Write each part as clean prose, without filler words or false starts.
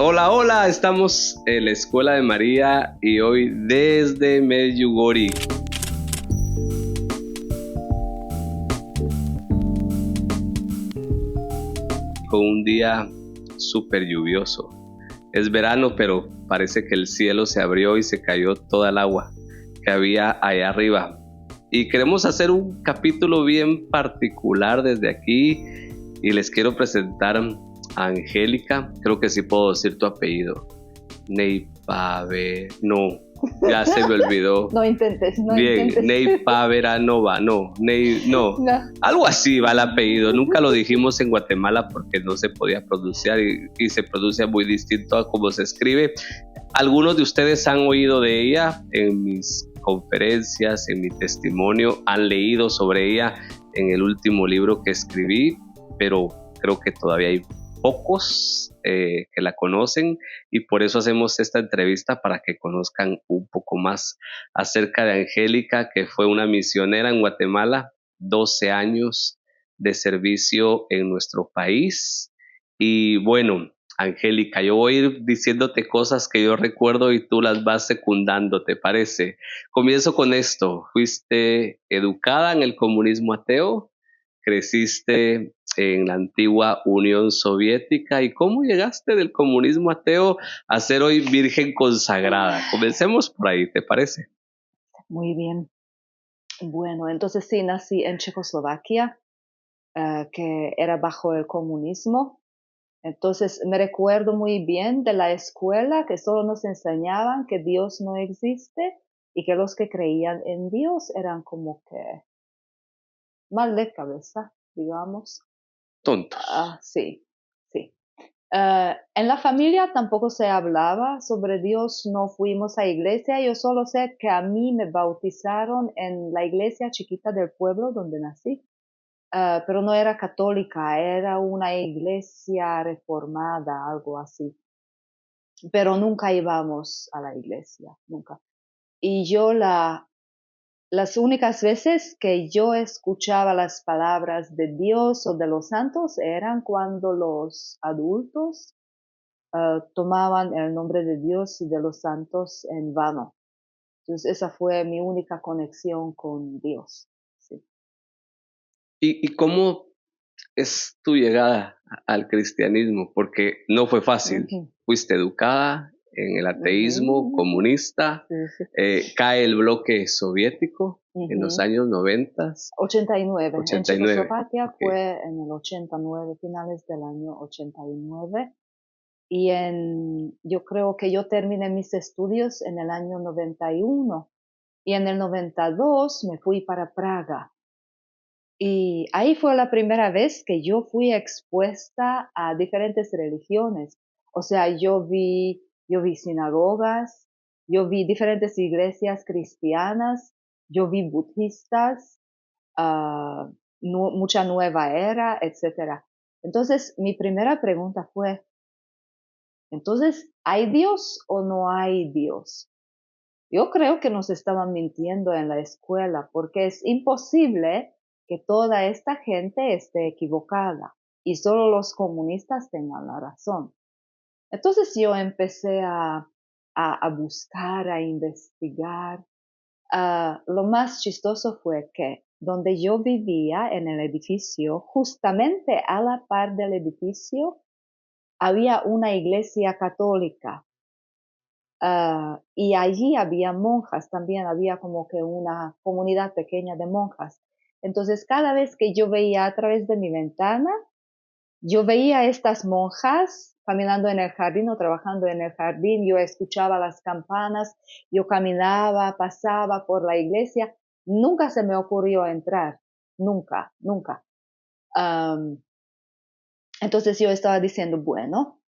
Hola, hola, estamos en la Escuela de María y hoy desde Medjugorje, con un día súper lluvioso. Es verano, pero parece que el cielo se abrió y se cayó toda el agua que había allá arriba. Y queremos hacer un capítulo bien particular desde aquí y les quiero presentar a Angélica, creo que sí puedo decir tu apellido. Neipave, no, ya se me olvidó. No intentes, no Bien, intentes. Neipaveranova, no, no, No. algo así va el apellido. Nunca lo dijimos en Guatemala porque no se podía pronunciar y se pronuncia muy distinto a cómo se escribe. Algunos de ustedes han oído de ella en mis conferencias, en mi testimonio, han leído sobre ella en el último libro que escribí, pero creo que todavía hay pocos que la conocen y por eso hacemos esta entrevista para que conozcan un poco más acerca de Angélica, que fue una misionera en Guatemala, 12 años de servicio en nuestro país. Y bueno, Angélica, yo voy a ir diciéndote cosas que yo recuerdo y tú las vas secundando, ¿te parece? Comienzo con esto. ¿Fuiste educada en el comunismo ateo? ¿Creciste en la antigua Unión Soviética? ¿Y cómo llegaste del comunismo ateo a ser hoy virgen consagrada? Comencemos por ahí, ¿te parece? Muy bien. Bueno, entonces sí, nací en Checoslovaquia, que era bajo el comunismo. Entonces me recuerdo muy bien de la escuela que solo nos enseñaban que Dios no existe y que los que creían en Dios eran como que mal de cabeza, digamos. Tontos. Sí, sí. En la familia tampoco se hablaba sobre Dios, no fuimos a iglesia, yo solo sé que a mí me bautizaron en la iglesia chiquita del pueblo donde nací, pero no era católica, era una iglesia reformada, algo así, pero nunca íbamos a la iglesia, nunca. Y las únicas veces que yo escuchaba las palabras de Dios o de los santos eran cuando los adultos tomaban el nombre de Dios y de los santos en vano. Entonces esa fue mi única conexión con Dios. Sí. ¿Y cómo es tu llegada al cristianismo? Porque no fue fácil. Ujú, Fuiste educada en el ujú, ateísmo ujú. comunista, Sí, sí. cae el bloque soviético en los Ujú. años 90, 89. En 89. Checoslovaquia Okay. fue en el 89, finales del año 89. Y yo creo que yo terminé mis estudios en el año 91. Y en el 92 me fui para Praga. Y ahí fue la primera vez que yo fui expuesta a diferentes religiones. O sea, yo vi sinagogas, yo vi diferentes iglesias cristianas, yo vi budistas, ah, mucha nueva era, etcétera. Entonces, mi primera pregunta fue, entonces, ¿hay Dios o no hay Dios? Yo creo que nos estaban mintiendo en la escuela porque es imposible que toda esta gente esté equivocada y solo los comunistas tengan la razón. Entonces yo empecé a buscar, a investigar. Lo más chistoso fue que donde yo vivía en el edificio, justamente a la par del edificio, había una iglesia católica. Y allí había monjas también, había como que una comunidad pequeña de monjas. Entonces, cada vez que yo veía a través de mi ventana, yo veía a estas monjas caminando en el jardín o trabajando en el jardín, yo escuchaba las campanas, yo caminaba, pasaba por la iglesia, nunca se me ocurrió entrar, nunca, nunca. Am, entonces yo estaba diciendo, bueno,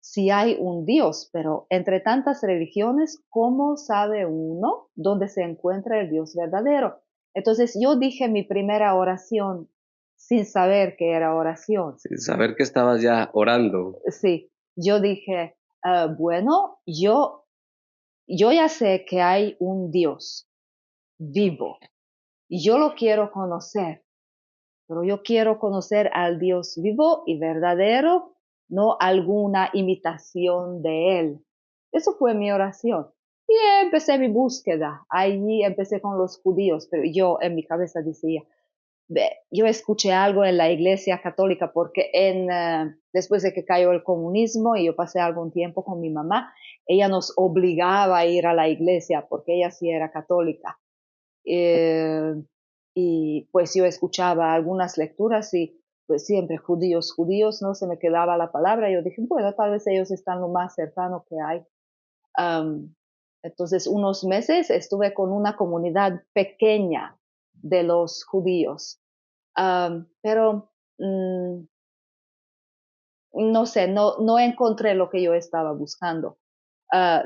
si hay un Dios, pero entre tantas religiones, ¿cómo sabe uno dónde se encuentra el Dios verdadero? Entonces yo dije mi primera oración sin saber que era oración. Sin saber que estabas ya orando. Sí, yo dije, bueno, yo ya sé que hay un Dios vivo y yo lo quiero conocer, pero yo quiero conocer al Dios vivo y verdadero no alguna imitación de él. Eso fue mi oración. Y empecé mi búsqueda. Allí empecé con los judíos, pero yo en mi cabeza decía, yo escuché algo en la iglesia católica porque después de que cayó el comunismo y yo pasé algún tiempo con mi mamá, ella nos obligaba a ir a la iglesia porque ella sí era católica. Y pues yo escuchaba algunas lecturas y pues siempre judíos, judíos, no se me quedaba la palabra. Yo dije, bueno, tal vez ellos están lo más cercano que hay. Um, entonces, unos meses estuve con una comunidad pequeña de los judíos. Pero no sé, no encontré lo que yo estaba buscando.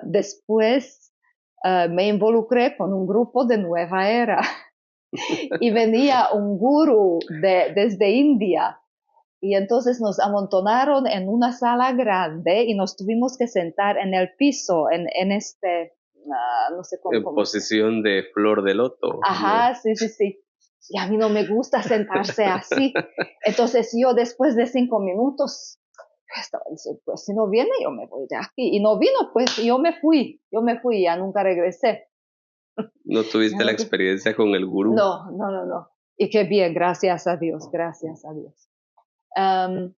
Después me involucré con un grupo de Nueva Era y venía un gurú desde India. Y entonces nos amontonaron en una sala grande y nos tuvimos que sentar en el piso, en no sé En cómo. posición de flor de loto, ¿no? Ajá, sí, sí, sí. Y a mí no me gusta sentarse así. Entonces yo después de 5 minutos estaba diciendo, pues si no viene yo me voy de aquí. Y no vino, pues yo me fui, ya nunca regresé. No Ya tuviste la nunca- experiencia con el gurú. No, no, no, no. Y qué bien, gracias a Dios, gracias a Dios. Um,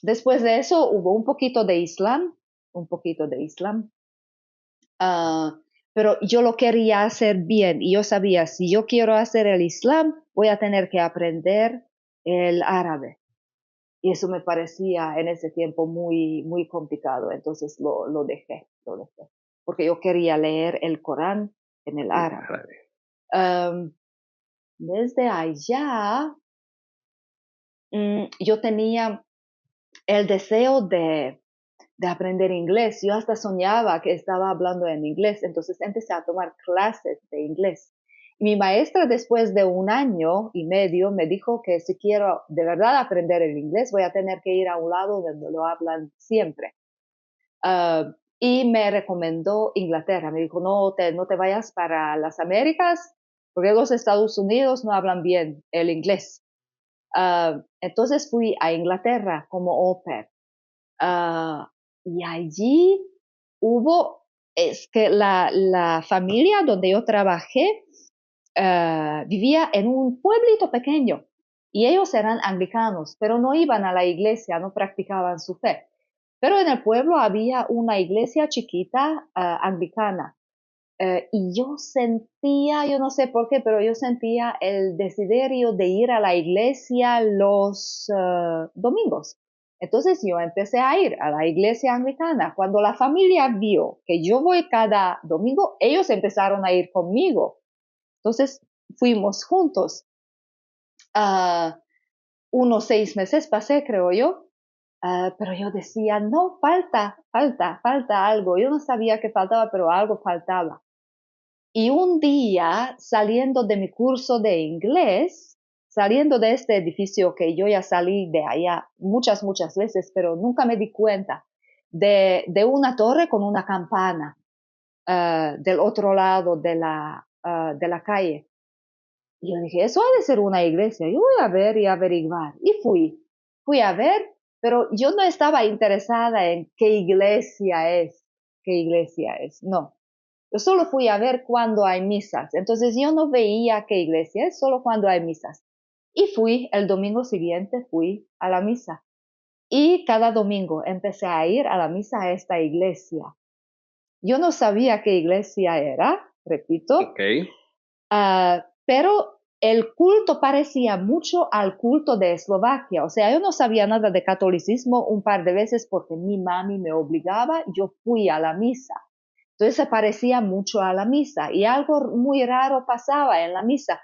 Después de eso hubo un poquito de Islam, un poquito de Islam. Pero yo lo quería hacer bien y yo sabía, si yo quiero hacer el Islam, voy a tener que aprender el árabe. Y eso me parecía en ese tiempo muy, muy complicado. Entonces lo dejé. Porque yo quería leer el Corán en el árabe. Um, Desde allá, yo tenía el deseo de aprender inglés. Yo hasta soñaba que estaba hablando en inglés, entonces empecé a tomar clases de inglés. Mi maestra después de 1 año y medio me dijo que si quiero de verdad aprender el inglés voy a tener que ir a un lado donde lo hablan siempre. Y me recomendó Inglaterra. Me dijo, no te vayas para las Américas porque los Estados Unidos no hablan bien el inglés. Entonces fui a Inglaterra como au pair. Y allí es que la familia donde yo trabajé vivía en un pueblito pequeño y ellos eran anglicanos, pero no iban a la iglesia, no practicaban su fe. Pero en el pueblo había una iglesia chiquita anglicana. Y yo no sé por qué, pero yo sentía el desiderio de ir a la iglesia los domingos. Entonces yo empecé a ir a la iglesia anglicana. Cuando la familia vio que yo voy cada domingo, ellos empezaron a ir conmigo. Entonces fuimos juntos. Unos 6 meses pasé, creo yo. Pero yo decía, no, falta algo. Yo no sabía qué faltaba, pero algo faltaba. Y un día, saliendo de mi curso de inglés, saliendo de este edificio que yo ya salí de allá muchas veces, pero nunca me di cuenta, de una torre con una campana del otro lado de la calle. Y yo dije, eso ha de ser una iglesia. Yo voy a ver y averiguar. Y fui a ver, pero yo no estaba interesada en qué iglesia es, no. Yo solo fui a ver cuando hay misas. Entonces yo no veía qué iglesia es, solo cuando hay misas. Y el domingo siguiente fui a la misa. Y cada domingo empecé a ir a la misa a esta iglesia. Yo no sabía qué iglesia era, repito, Ok. pero el culto parecía mucho al culto de Eslovaquia. O sea, yo no sabía nada de catolicismo un par de veces porque mi mami me obligaba, yo fui a la misa. Entonces se parecía mucho a la misa y algo muy raro pasaba en la misa.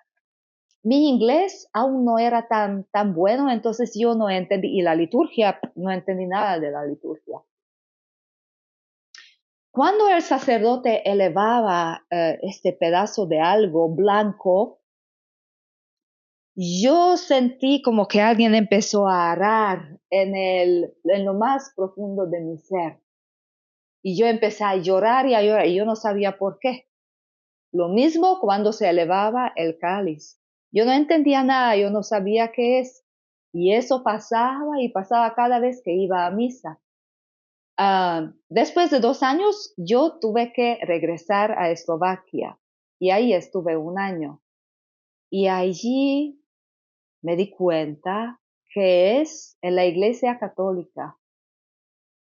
Mi inglés aún no era tan bueno, entonces yo no entendí, y la liturgia, no entendí nada de la liturgia. Cuando el sacerdote elevaba este pedazo de algo blanco, yo sentí como que alguien empezó a arar en lo más profundo de mi ser. Y yo empecé a llorar y yo no sabía por qué. Lo mismo cuando se elevaba el cáliz. Yo no entendía nada, yo no sabía qué es, Y eso pasaba y pasaba cada vez que iba a misa. Después de 2 años, yo tuve que regresar a Eslovaquia y ahí estuve un año. Y allí me di cuenta que es en la Iglesia Católica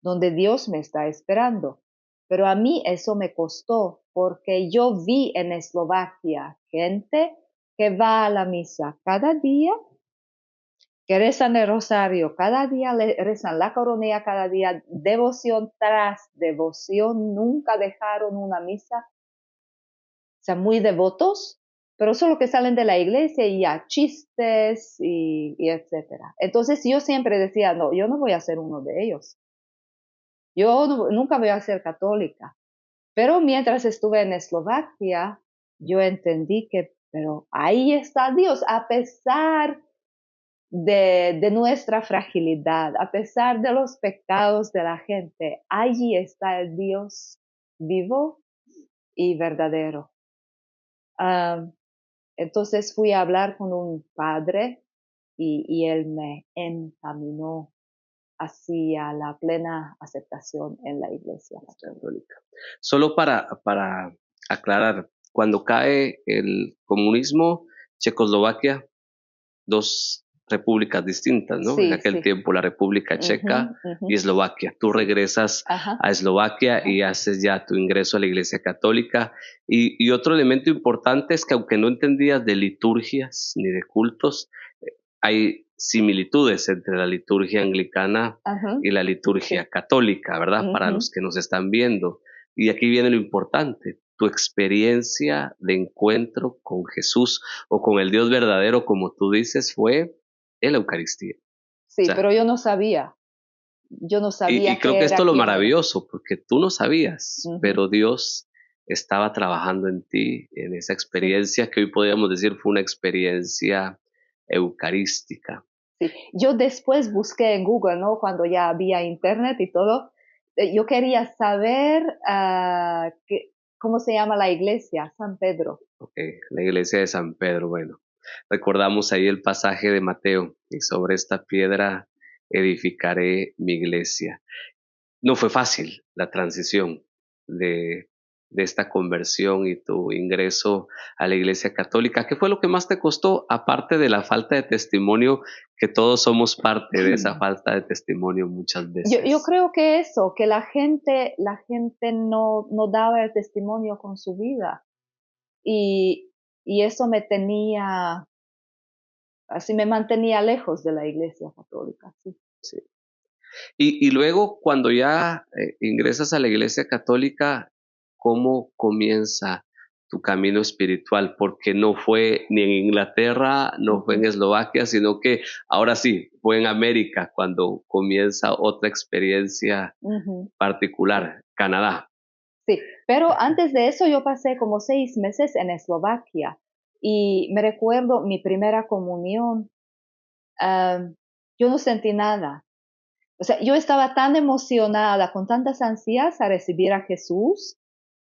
donde Dios me está esperando. Pero a mí eso me costó porque yo vi en Eslovaquia gente que va a la misa cada día, que rezan el rosario, cada día rezan la coronilla, cada día devoción tras devoción, nunca dejaron una misa, o sea, muy devotos, pero solo que salen de la iglesia y ya chistes y etcétera. Entonces yo siempre decía, no, yo no voy a ser uno de ellos. Yo nunca voy a ser católica. Pero mientras estuve en Eslovaquia, yo entendí que, pero ahí está Dios, a pesar de nuestra fragilidad, a pesar de los pecados de la gente, allí está el Dios vivo y verdadero. Um, entonces fui a hablar con un padre y él me encaminó hacia la plena aceptación en la Iglesia Católica. Solo para aclarar, cuando cae el comunismo, Checoslovaquia, dos repúblicas distintas, ¿no? En Sí, aquel sí. tiempo la República Checa y Eslovaquia. Tú regresas Ajá. a Eslovaquia y haces ya tu ingreso a la Iglesia Católica. Y otro elemento importante es que aunque no entendías de liturgias ni de cultos, hay similitudes entre la liturgia anglicana Ajá. y la liturgia Sí. católica, ¿verdad? Para los que nos están viendo. Y aquí viene lo importante, tu experiencia de encuentro con Jesús o con el Dios verdadero, como tú dices, fue en la Eucaristía. O Sí, sea, pero yo no sabía. Yo no y sabía creo qué que esto era, es lo quién era. maravilloso, porque tú no sabías, Ujú. pero Dios estaba trabajando en ti, en esa Sí, experiencia que hoy podríamos decir fue una experiencia eucarística. sí. Yo después busqué en Google, ¿no? Cuando ya había internet y todo. Yo quería saber cómo se llama la iglesia, San Pedro. Okay. La iglesia de San Pedro, bueno, recordamos ahí el pasaje de Mateo, y sobre esta piedra edificaré mi iglesia. No fue fácil la transición de, de esta conversión y tu ingreso a la iglesia católica. ¿Qué fue lo que más te costó, aparte de la falta de testimonio, que todos somos parte de esa falta de testimonio muchas Yo veces? creo que eso, que la gente no daba el testimonio con su vida. Y, y eso así me mantenía lejos de la iglesia católica, sí. Sí. Y luego, cuando ya ingresas a la Iglesia Católica, ¿cómo comienza tu camino espiritual? Porque no fue ni en Inglaterra, no fue en Ujú, Eslovaquia, sino que ahora sí, fue en América cuando comienza otra experiencia ujú, sí. particular, Canadá. Sí, pero antes de eso yo pasé como 6 meses en Eslovaquia y me recuerdo mi primera comunión, yo no sentí nada. O sea, yo estaba tan emocionada, con tantas ansias a recibir a Jesús,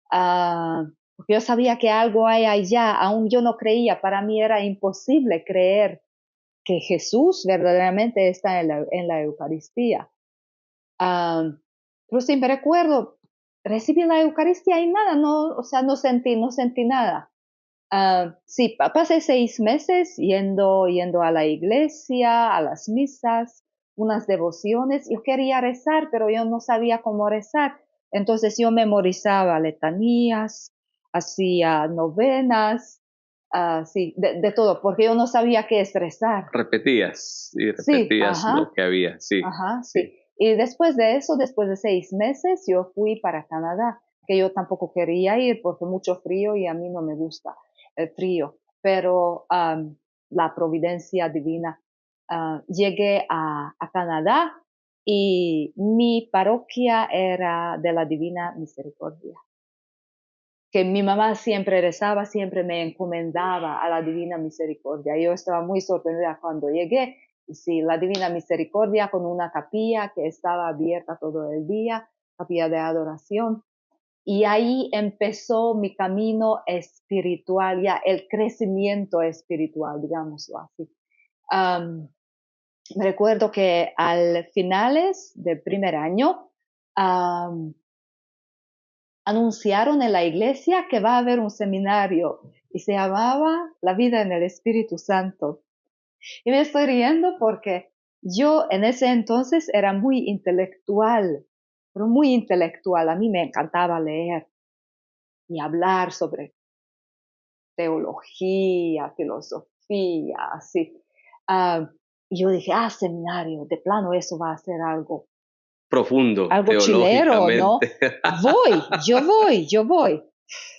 porque yo sabía que algo hay allá, aún yo no creía, para mí era imposible creer que Jesús verdaderamente está en la Eucaristía. Pero sí me recuerdo, recibí la Eucaristía y nada, no, o sea, no sentí nada. Sí, pasé 6 meses yendo a la iglesia, a las misas, unas devociones. Yo quería rezar, pero yo no sabía cómo rezar. Entonces yo memorizaba letanías, hacía novenas, sí, de todo, porque yo no sabía qué es rezar. Repetías y Sí, repetías lo ajá. que había, sí, Ajá, sí. sí. Y después de eso, después de 6 meses, yo fui para Canadá, que yo tampoco quería ir porque mucho frío y a mí no me gusta el frío. Pero la providencia divina, llegué a Canadá y mi parroquia era de la Divina Misericordia. Que mi mamá siempre rezaba, siempre me encomendaba a la Divina Misericordia. Yo estaba muy sorprendida cuando llegué. Y sí, la Divina Misericordia con una capilla que estaba abierta todo el día, capilla de adoración. Y ahí empezó mi camino espiritual, ya el crecimiento espiritual, digámoslo así. Am, Me recuerdo que al finales del primer año anunciaron en la iglesia que va a haber un seminario y se llamaba La vida en el Espíritu Santo. Y me estoy riendo porque yo en ese entonces era muy intelectual, pero muy intelectual. A mí me encantaba leer y hablar sobre teología, filosofía, así. Ah, y yo dije, seminario, de plano eso va a ser Profundo, algo chilero, ¿no? teológicamente. Yo voy.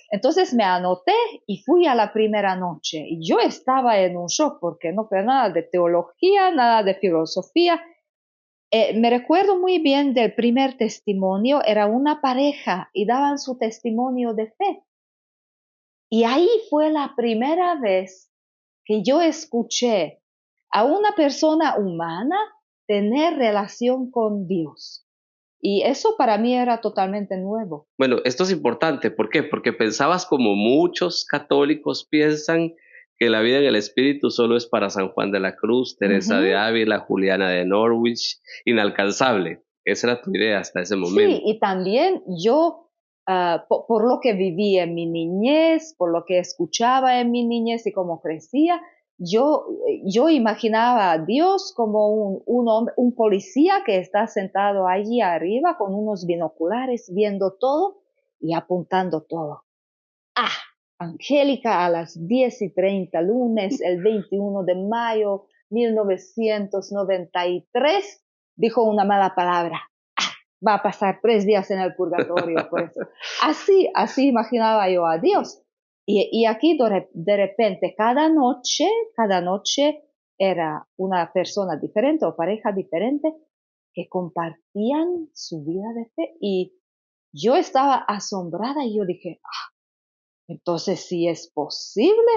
Entonces me anoté y fui a la primera noche. Y yo estaba en un shock porque no fue nada de teología, nada de filosofía. Me recuerdo muy bien del primer testimonio, era una pareja y daban su testimonio de fe. Y ahí fue la primera vez que yo escuché a una persona humana tener relación con Dios. Y eso para mí era totalmente nuevo. Bueno, esto es importante. ¿Por qué? Porque pensabas como muchos católicos piensan que la vida en el Espíritu solo es para San Juan de la Cruz, Teresa de Ujú. Ávila, Juliana de Norwich, inalcanzable. Esa era tu idea hasta ese Sí, momento. y también yo, por lo que viví en mi niñez, por lo que escuchaba en mi niñez y cómo crecía, yo imaginaba a Dios como un hombre, un policía que está sentado allí arriba con unos binoculares viendo todo y apuntando todo. Ah, Angélica a las 10:30, lunes, el 21 de mayo 1993, dijo una mala palabra. Va a pasar 3 días en el purgatorio por eso. Así imaginaba yo a Dios. Y aquí de repente, cada noche era una persona diferente o pareja diferente que compartían su vida de fe. Y yo estaba asombrada y yo dije, entonces sí es posible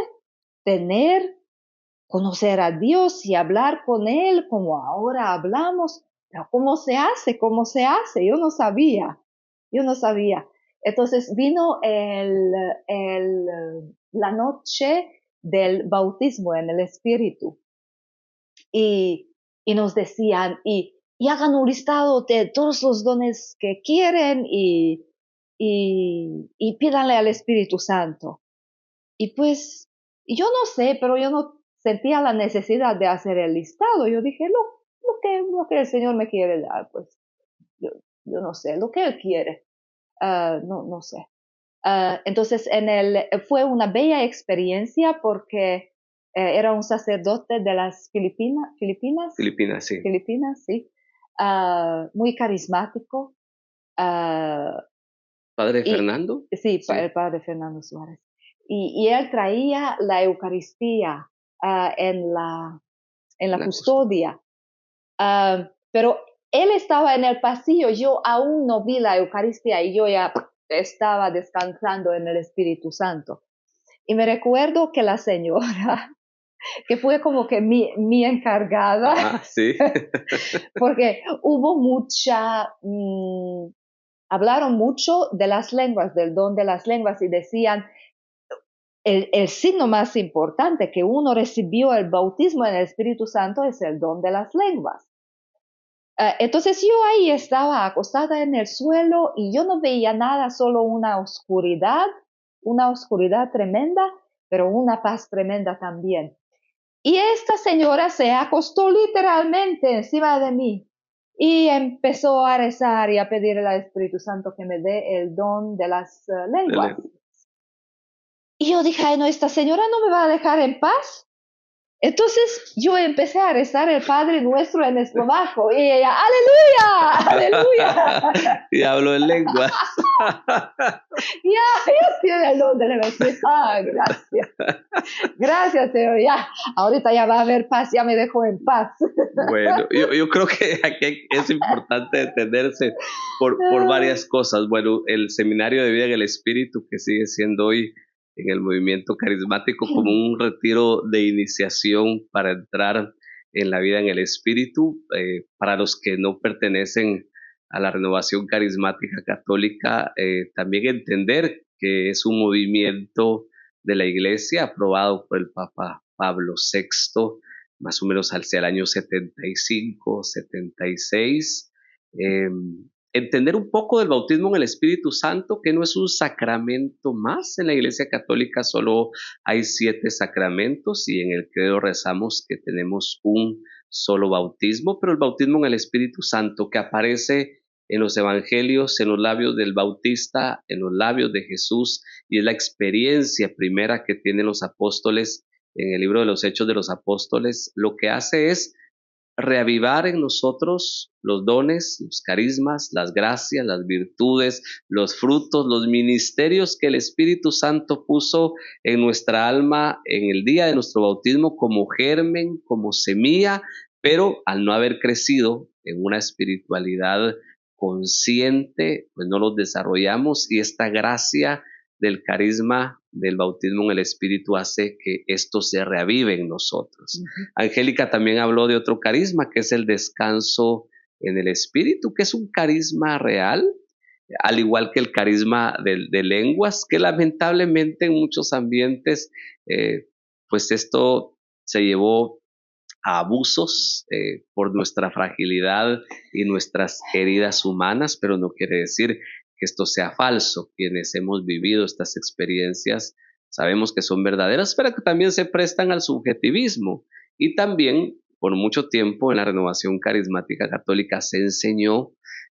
tener, conocer a Dios y hablar con Él como ahora hablamos. Pero ¿cómo se hace? ¿Cómo se hace? Yo no sabía. Entonces vino la noche del bautismo en el Espíritu y, y nos decían, y hagan un listado de todos los dones que quieren y pídanle al Espíritu Santo. Y pues, yo no sé, pero yo no sentía la necesidad de hacer el listado. Yo dije, lo que el Señor me quiere dar, pues yo, yo no sé, lo que Él quiere, no sé. Entonces, fue una bella experiencia porque era un sacerdote de las Filipinas, sí. Filipinas, sí, muy carismático, ah, ¿Padre y Fernando? sí, Sí, el padre Fernando Suárez. Y él traía la Eucaristía en la la custodia. custodia. Pero él estaba en el pasillo, yo aún no vi la Eucaristía y yo ya estaba descansando en el Espíritu Santo. Y me recuerdo que la señora, que fue como que mi encargada, Ajá, sí. porque hablaron mucho de las lenguas, del don de las lenguas y decían, el signo más importante que uno recibió el bautismo en el Espíritu Santo es el don de las lenguas. Entonces yo ahí estaba acostada en el suelo y yo no veía nada, solo una oscuridad tremenda, pero una paz tremenda también. Y esta señora se acostó literalmente encima de mí y empezó a rezar y a pedirle al Espíritu Santo que me dé el don de las lenguas. Y yo dije, ay, no, esta señora no me va a dejar en paz. Entonces yo empecé a rezar el Padre Nuestro en eslovaco y ella, aleluya, aleluya. Y hablo en lenguas. Ya tiene el don de la gracia. Gracias. Gracias, Señor. Ya, ahorita ya va a haber paz, ya me dejó en paz. Bueno, yo creo que aquí es importante detenerse por varias cosas. Bueno, el Seminario de Vida en el Espíritu, que sigue siendo hoy en el movimiento carismático como un retiro de iniciación para entrar en la vida en el Espíritu, para los que no pertenecen a la renovación carismática católica, también entender que es un movimiento de la Iglesia aprobado por el Papa Pablo VI, más o menos hacia el año 75, 76. Eh, Entender un poco del bautismo en el Espíritu Santo, que no es un sacramento más. En la Iglesia Católica solo hay 7 sacramentos y en el credo rezamos que tenemos un solo bautismo, pero el bautismo en el Espíritu Santo que aparece en los evangelios, en los labios del Bautista, en los labios de Jesús, y es la experiencia primera que tienen los apóstoles en el libro de los Hechos de los Apóstoles, lo que hace es reavivar en nosotros los dones, los carismas, las gracias, las virtudes, los frutos, los ministerios que el Espíritu Santo puso en nuestra alma en el día de nuestro bautismo como germen, como semilla, pero al no haber crecido en una espiritualidad consciente, pues no los desarrollamos y esta gracia del carisma del bautismo en el Espíritu hace que esto se reavive en nosotros. Angélica también habló de otro carisma, que es el descanso en el Espíritu, que es un carisma real, al igual que el carisma de lenguas, que lamentablemente en muchos ambientes, pues esto se llevó a abusos por nuestra fragilidad y nuestras heridas humanas, pero no quiere decir que esto sea falso. Quienes hemos vivido estas experiencias sabemos que son verdaderas, pero que también se prestan al subjetivismo. Y también, por mucho tiempo, en la renovación carismática católica se enseñó,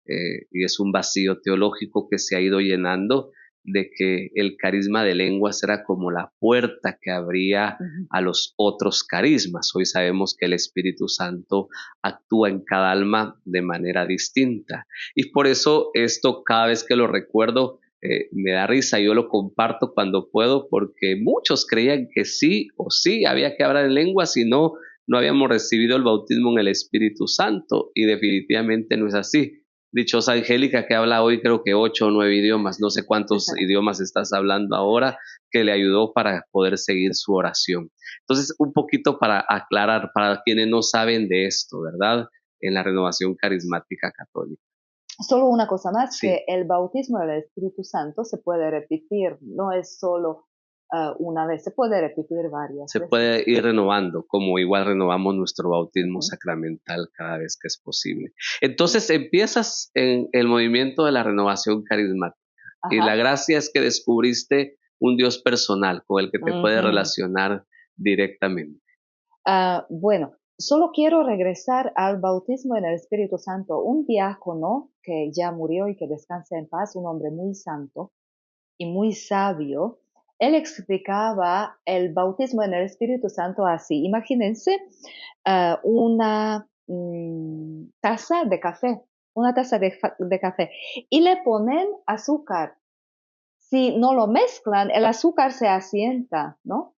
y es un vacío teológico que se ha ido llenando, de que el carisma de lenguas era como la puerta que abría a los otros carismas. Hoy sabemos que el Espíritu Santo actúa en cada alma de manera distinta. Y por eso esto cada vez que lo recuerdo me da risa, yo lo comparto cuando puedo, porque muchos creían que sí o sí había que hablar en lenguas, y no habíamos recibido el bautismo en el Espíritu Santo, y definitivamente no es así. Dichosa Angélica, que habla hoy creo que 8 o 9 idiomas, no sé cuántos idiomas estás hablando ahora, que le ayudó para poder seguir su oración. Entonces, un poquito para aclarar, para quienes no saben de esto, ¿verdad? En la renovación carismática católica. Solo una cosa más, Sí, que el bautismo del Espíritu Santo se puede repetir, no es solo una vez, se puede repetir varias se veces. puede ir renovando, como igual renovamos nuestro bautismo Ujú. sacramental cada vez que es posible. Entonces, empiezas en el movimiento de la renovación carismática. Y la Ajá. gracia es que descubriste un Dios personal con el que te puedes Ujú. relacionar directamente. Bueno, solo quiero regresar al bautismo en el Espíritu Santo. Un diácono que ya murió y que descansa en paz, un hombre muy santo y muy sabio, él explicaba el bautismo en el Espíritu Santo así. Imagínense una taza de café, una taza de café, y le ponen azúcar. Si no lo mezclan, el azúcar se asienta, ¿no?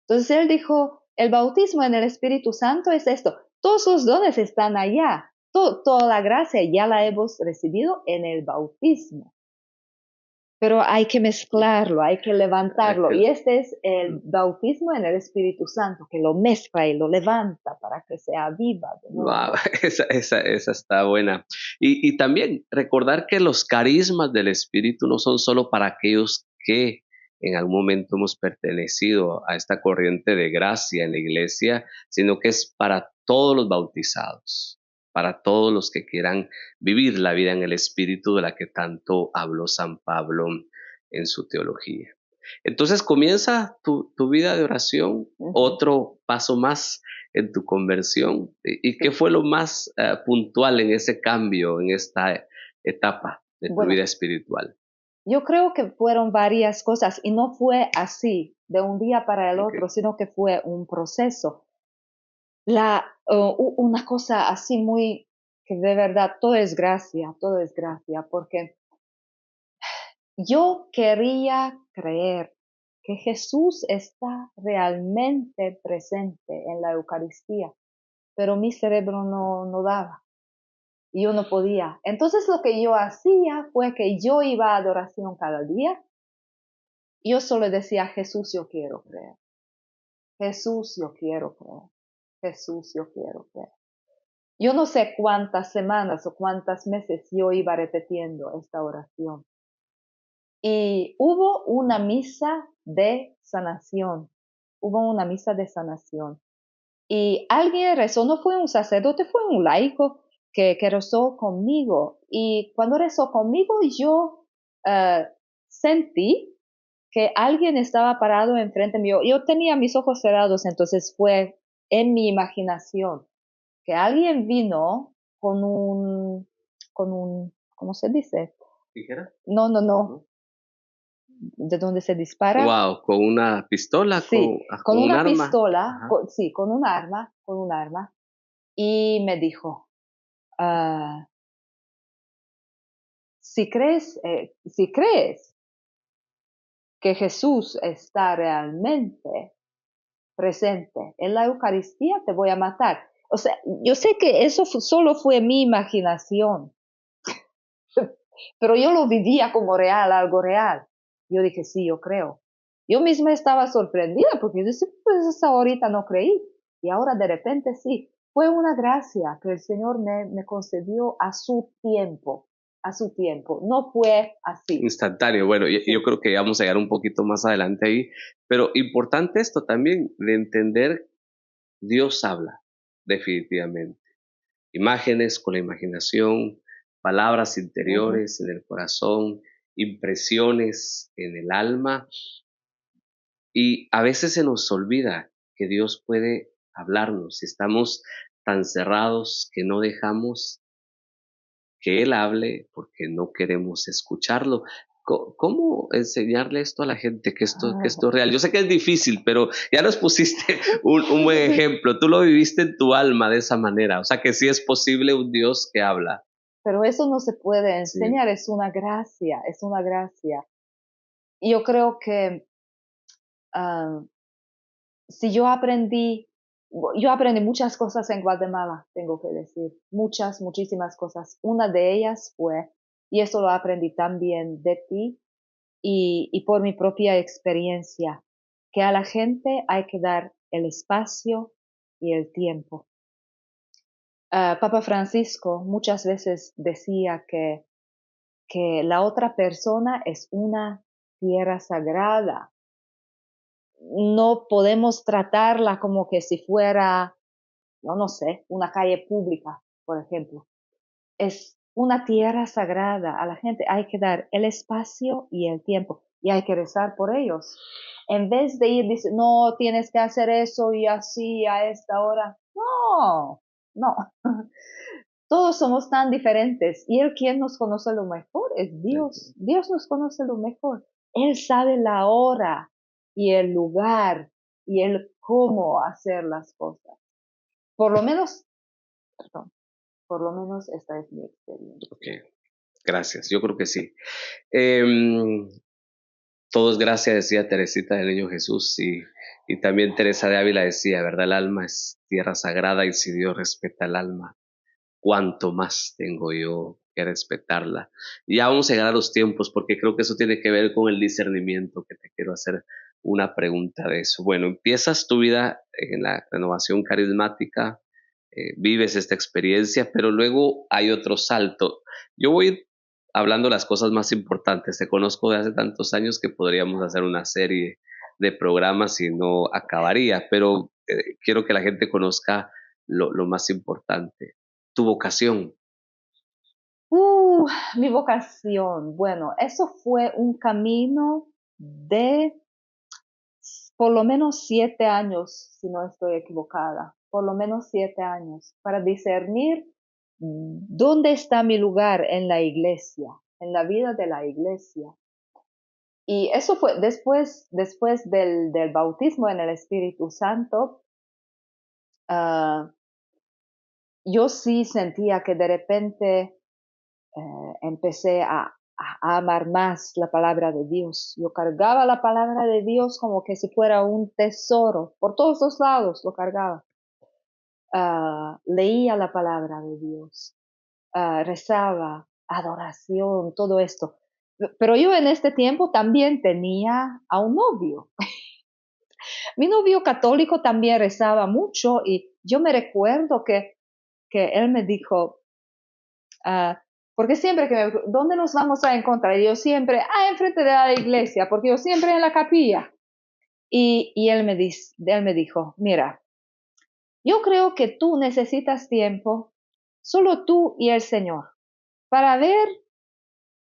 Entonces él dijo, el bautismo en el Espíritu Santo es esto, todos los dones están allá, toda la gracia ya la hemos recibido en el bautismo, pero hay que mezclarlo, hay que levantarlo, y este es el bautismo en el Espíritu Santo, que lo mezcla y lo levanta para que sea viva de Wow, nuevo. esa está buena. Y también recordar que los carismas del Espíritu no son solo para aquellos que en algún momento hemos pertenecido a esta corriente de gracia en la iglesia, sino que es para todos los bautizados, para todos los que quieran vivir la vida en el Espíritu de la que tanto habló San Pablo en su teología. Entonces comienza tu vida de oración, Ujú. otro paso más en tu conversión. ¿Y qué Sí. fue lo más puntual en ese cambio, en esta etapa de tu Bueno, vida espiritual? yo creo que fueron varias cosas y no fue así de un día para el Okay. otro, sino que fue un proceso. Una cosa así muy, que de verdad todo es gracia, porque yo quería creer que Jesús está realmente presente en la Eucaristía, pero mi cerebro no daba y yo no podía. Entonces lo que yo hacía fue que yo iba a adoración cada día y yo solo decía, Jesús, yo quiero creer. Jesús, yo quiero creer. Jesús, yo quiero creer. Yo no sé cuántas semanas o cuántos meses yo iba repitiendo esta oración. Y hubo una misa de sanación. Hubo una misa de sanación. y alguien rezó, no fue un sacerdote, fue un laico que rezó conmigo. Y cuando rezó conmigo, yo sentí que alguien estaba parado enfrente mío. Yo tenía mis ojos cerrados, entonces fue en mi imaginación que alguien vino con un, ¿cómo se dice? ¿Tijera? No, no, no. ¿De dónde se dispara? Wow, con una pistola, Sí, con con un una arma. pistola, Ajá. sí, con un arma. Y me dijo, ah, si crees que Jesús está realmente presente en la Eucaristía, te voy a matar. O sea, yo sé que eso solo fue mi imaginación, pero yo lo vivía como real, algo real. Yo dije, sí, yo creo. Yo misma estaba sorprendida porque yo decía, pues hasta ahorita no creí. Y ahora de repente sí. Fue una gracia que el Señor me concedió a su tiempo, a su tiempo. No fue así. Instantáneo. Bueno, yo Sí. creo que vamos a llegar un poquito más adelante ahí, pero importante esto también, de entender, Dios habla, definitivamente. Imágenes con la imaginación, palabras Ujú. interiores en el corazón, impresiones en el alma, y a veces se nos olvida que Dios puede hablarnos si estamos tan cerrados que no dejamos que Él hable porque no queremos escucharlo. ¿Cómo enseñarle esto a la gente, que esto es real? Yo sé que es difícil, pero ya nos pusiste un buen ejemplo. Tú lo viviste en tu alma de esa manera. O sea que sí es posible un Dios que habla. Pero eso no se puede Sí. enseñar, es una gracia, es una gracia. Y yo creo que ah, si yo aprendí muchas cosas en Guatemala, tengo que decir, muchísimas cosas. Una de ellas fue, y eso lo aprendí también de ti y por mi propia experiencia, que a la gente hay que dar el espacio y el tiempo. Papa Francisco muchas veces decía que la otra persona es una tierra sagrada. No podemos tratarla como que si fuera, no sé, una calle pública, por ejemplo. Es una tierra sagrada. A la gente hay que dar el espacio y el tiempo y hay que rezar por ellos. En vez de ir diciendo, no, tienes que hacer eso y así a esta hora. No, no. Todos somos tan diferentes y Él quien nos conoce lo mejor es Dios. Dios nos conoce lo mejor. Él sabe la hora y el lugar y el cómo hacer las cosas. Por lo menos, perdón, por lo menos esta es mi Ok, experiencia. gracias. Yo creo que sí. Em, Todo es gracia, decía Teresita del Niño Jesús, y también Teresa de Ávila decía, ¿verdad? El alma es tierra sagrada y si Dios respeta el alma, ¿cuánto más tengo yo que respetarla? Y ya vamos a llegar a los tiempos porque creo que eso tiene que ver con el discernimiento, que te quiero hacer una pregunta de eso. Bueno, empiezas tu vida en la renovación carismática, vives esta experiencia, pero luego hay otro salto. Yo voy hablando las cosas más importantes. Te conozco de hace tantos años que podríamos hacer una serie de programas y no acabaría, pero quiero que la gente conozca lo más importante, tu vocación. Mi vocación. Bueno, eso fue un camino de por lo menos 7 años, si no estoy equivocada, por lo menos 7 años, para discernir dónde está mi lugar en la iglesia, en la vida de la iglesia. Y eso fue después del bautismo en el Espíritu Santo. ah, yo sí sentía que de repente empecé a amar más la palabra de Dios. Yo cargaba la palabra de Dios como que si fuera un tesoro. Por todos los lados lo cargaba. Leía la palabra de Dios, rezaba, adoración, todo esto. Pero yo en este tiempo también tenía a un novio. Mi novio católico también rezaba mucho y yo me recuerdo que él me dijo, ah, porque siempre ¿dónde nos vamos a encontrar? Y yo siempre, enfrente de la iglesia, porque yo siempre en la capilla. Y él me dijo, mira, yo creo que tú necesitas tiempo, solo tú y el Señor, para ver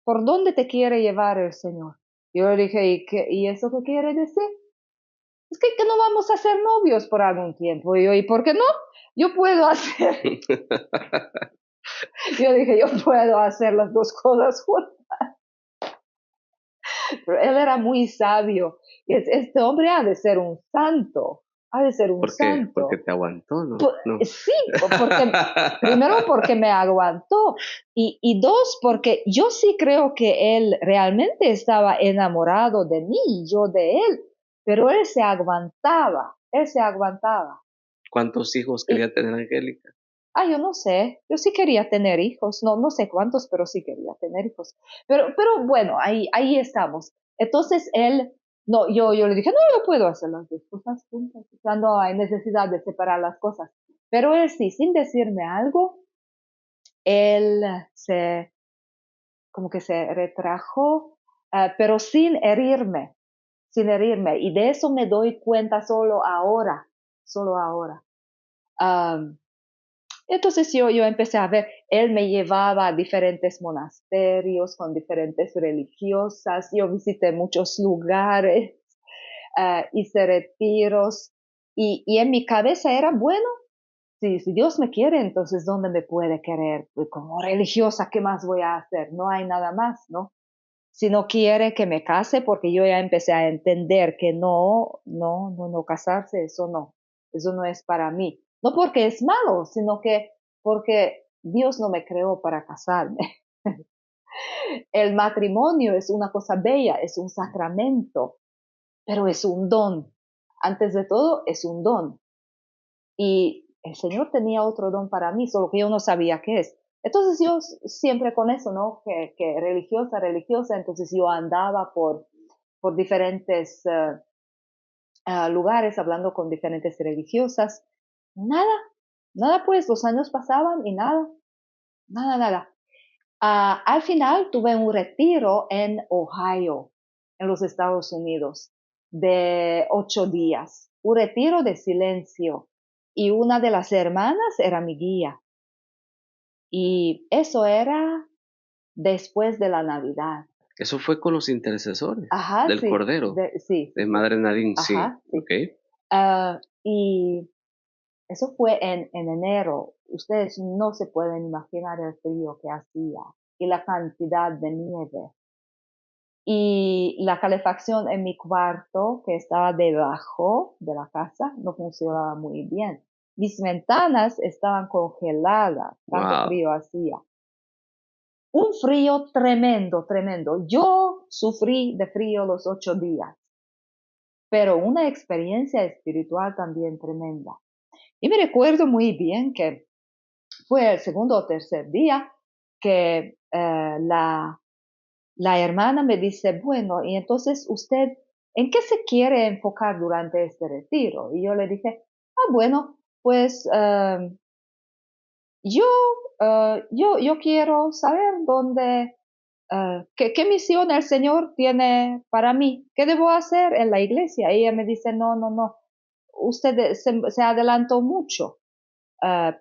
por dónde te quiere llevar el Señor. Yo le dije, ¿y eso qué quiere decir? Es que no vamos a ser novios por algún tiempo. Y yo, ¿y por qué no? Yo puedo hacer, yo dije, yo puedo hacer las dos cosas juntas. Pero él era muy sabio. Y este hombre ha de ser un santo, ha de ser un ¿Por qué? Porque santo. te aguantó, ¿no? No. Sí, porque, primero porque me aguantó y dos porque yo sí creo que él realmente estaba enamorado de mí y yo de él, pero él se aguantaba. ¿Cuántos hijos Y, quería tener Angélica? yo no sé, yo sí quería tener hijos, no sé cuántos, pero sí quería tener hijos. Pero bueno, ahí estamos. Entonces él, no, yo le dije, no, yo puedo hacer las dos cosas juntas, cuando hay necesidad de separar las cosas. Pero él sí, sin decirme algo, él como que se retrajo, pero sin herirme. Y de eso me doy cuenta solo ahora. Um, Entonces yo empecé a ver, él me llevaba a diferentes monasterios con diferentes religiosas, yo visité muchos lugares, hice retiros y en mi cabeza era, bueno, si Dios me quiere, entonces ¿dónde me puede querer? Pues como religiosa, ¿qué más voy a hacer? No hay nada más, ¿no? Si no quiere que me case, porque yo ya empecé a entender que no casarse, eso no es para mí. No porque es malo, sino que porque Dios no me creó para casarme. El matrimonio es una cosa bella, es un sacramento, pero es un don. Antes de todo, es un don. Y el Señor tenía otro don para mí, solo que yo no sabía qué es. Entonces yo siempre con eso, ¿no? Que religiosa, entonces yo andaba por diferentes lugares hablando con diferentes religiosas. Nada, nada pues, los años pasaban y nada. Al final tuve un retiro en Ohio, en los Estados Unidos, de 8 días, un retiro de silencio. Y una de las hermanas era mi guía. Y eso era después de la Navidad. Eso fue con los intercesores Ajá, del sí, Cordero, de sí. Madre Nadine, sí, Ajá, sí. ok. Y eso fue en enero. Ustedes no se pueden imaginar el frío que hacía y la cantidad de nieve. Y la calefacción en mi cuarto, que estaba debajo de la casa, no funcionaba muy bien. Mis ventanas estaban congeladas, tanto Wow. frío hacía. Un frío tremendo, tremendo. Yo sufrí de frío los 8 días, pero una experiencia espiritual también tremenda. Y me recuerdo muy bien que fue el segundo o tercer día que la hermana me dice, bueno, y entonces usted, ¿en qué se quiere enfocar durante este retiro? Y yo le dije, bueno, pues yo, yo quiero saber dónde, qué misión el Señor tiene para mí, qué debo hacer en la iglesia. Y ella me dice, no, usted se adelantó mucho.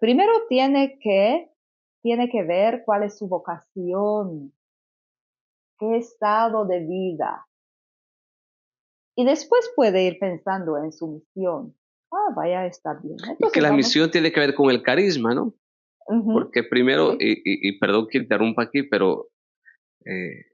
Primero tiene que ver cuál es su vocación, qué estado de vida. Y después puede ir pensando en su misión. Vaya, está bien. Y que Entonces la vamos. misión tiene que ver con el carisma, ¿no? Ujú, Porque primero, sí, y perdón que interrumpa aquí, pero eh,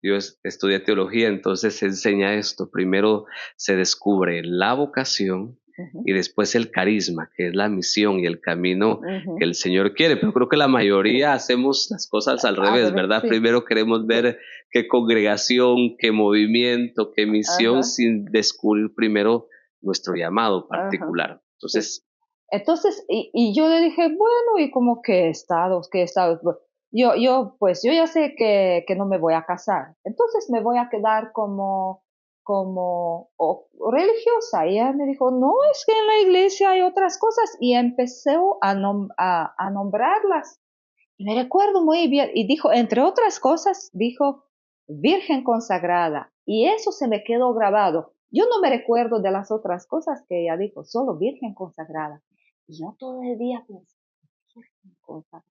yo estudié teología, entonces se enseña esto. Primero se descubre la vocación ujú, y después el carisma, que es la misión y el camino que ujú, el Señor quiere. Pero creo que la mayoría hacemos las cosas al al revés, revés, ¿verdad? sí, Primero queremos sí, ver qué congregación, qué movimiento, qué misión, ajá, sin descubrir primero nuestro llamado ajá, particular. sí. Entonces, Entonces, y yo le dije, bueno, ¿y como qué estados? Bueno, pues, yo ya sé que no me voy a casar. Entonces me voy a quedar como religiosa. Y ella me dijo, no, es que en la iglesia hay otras cosas. Y empezó a nombrarlas. Y me recuerdo muy bien. Y dijo, entre otras cosas, dijo, Virgen consagrada. Y eso se me quedó grabado. Yo no me recuerdo de las otras cosas que ella dijo, solo Virgen consagrada. Y yo todo el día pensé, Virgen consagrada,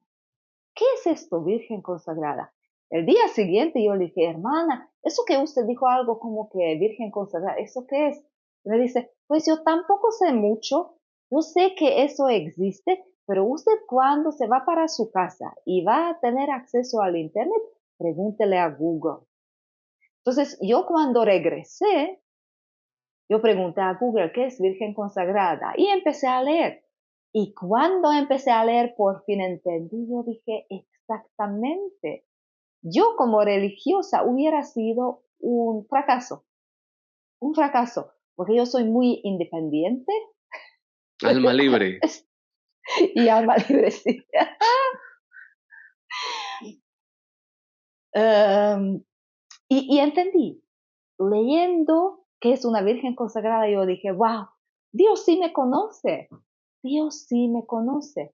¿qué es esto, Virgen consagrada? El día siguiente yo le dije, hermana, eso que usted dijo algo como que Virgen consagrada, ¿eso qué es? Y me dice, pues yo tampoco sé mucho, yo sé que eso existe, pero usted cuando se va para su casa y va a tener acceso al Internet, pregúntele a Google. Entonces, yo cuando regresé, yo pregunté a Google, ¿qué es Virgen consagrada? Y empecé a leer. Y cuando empecé a leer, por fin entendí, yo dije, exactamente. Yo como religiosa hubiera sido un fracaso, porque yo soy muy independiente Alma libre. y alma libre, sí. Um, y entendí, leyendo que es una virgen consagrada, yo dije, wow, Dios sí me conoce, Dios sí me conoce.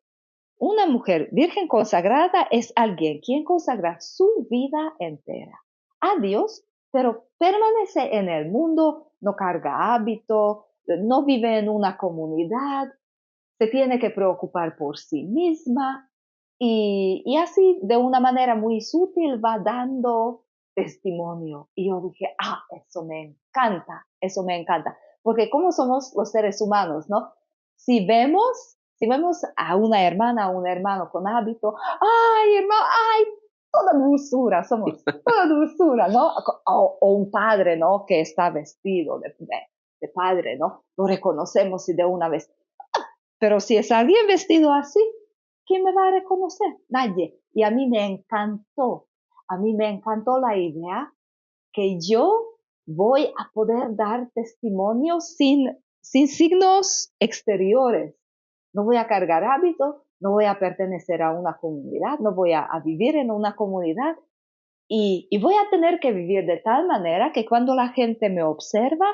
Una mujer virgen consagrada es alguien quien consagra su vida entera a Dios, pero permanece en el mundo, no carga hábito, no vive en una comunidad, se tiene que preocupar por sí misma y así de una manera muy sutil va dando testimonio. Y yo dije, eso me encanta, porque como somos los seres humanos, ¿no? Si vemos a una hermana o un hermano con hábito, ay, hermano, ay, toda dulzura, somos toda dulzura, ¿no? O un padre, ¿no? Que está vestido de padre, ¿no? Lo reconocemos y de una vez. Pero si es alguien vestido así, ¿quién me va a reconocer? Nadie. Y a mí me encantó la idea que yo voy a poder dar testimonio sin signos exteriores. No voy a cargar hábitos, no voy a pertenecer a una comunidad, no voy a vivir en una comunidad y voy a tener que vivir de tal manera que cuando la gente me observa,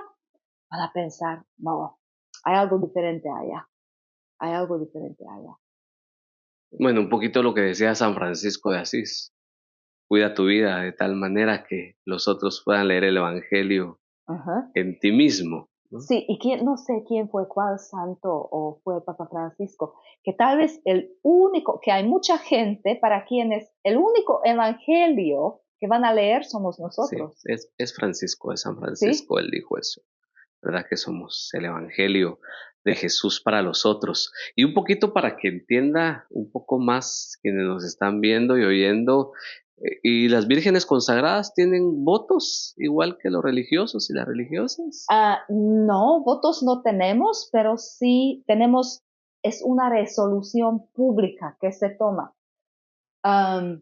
van a pensar, no, hay algo diferente allá, hay algo diferente allá. Bueno, un poquito lo que decía San Francisco de Asís. Cuida tu vida de tal manera que los otros puedan leer el Evangelio Ajá. en ti mismo, ¿no? Sí, y no sé quién fue, cuál santo o fue Papa Francisco, que tal vez el único, que hay mucha gente para quienes el único evangelio que van a leer somos Sí, nosotros, es Francisco de San ¿sí? Francisco, él dijo eso, ¿verdad? Que somos el Evangelio de Jesús para los otros. Y un poquito para que entienda un poco más quienes nos están viendo y oyendo, y las vírgenes consagradas tienen votos, igual que los religiosos y las religiosas. No, votos no tenemos, pero sí tenemos, es una resolución pública que se toma. Um,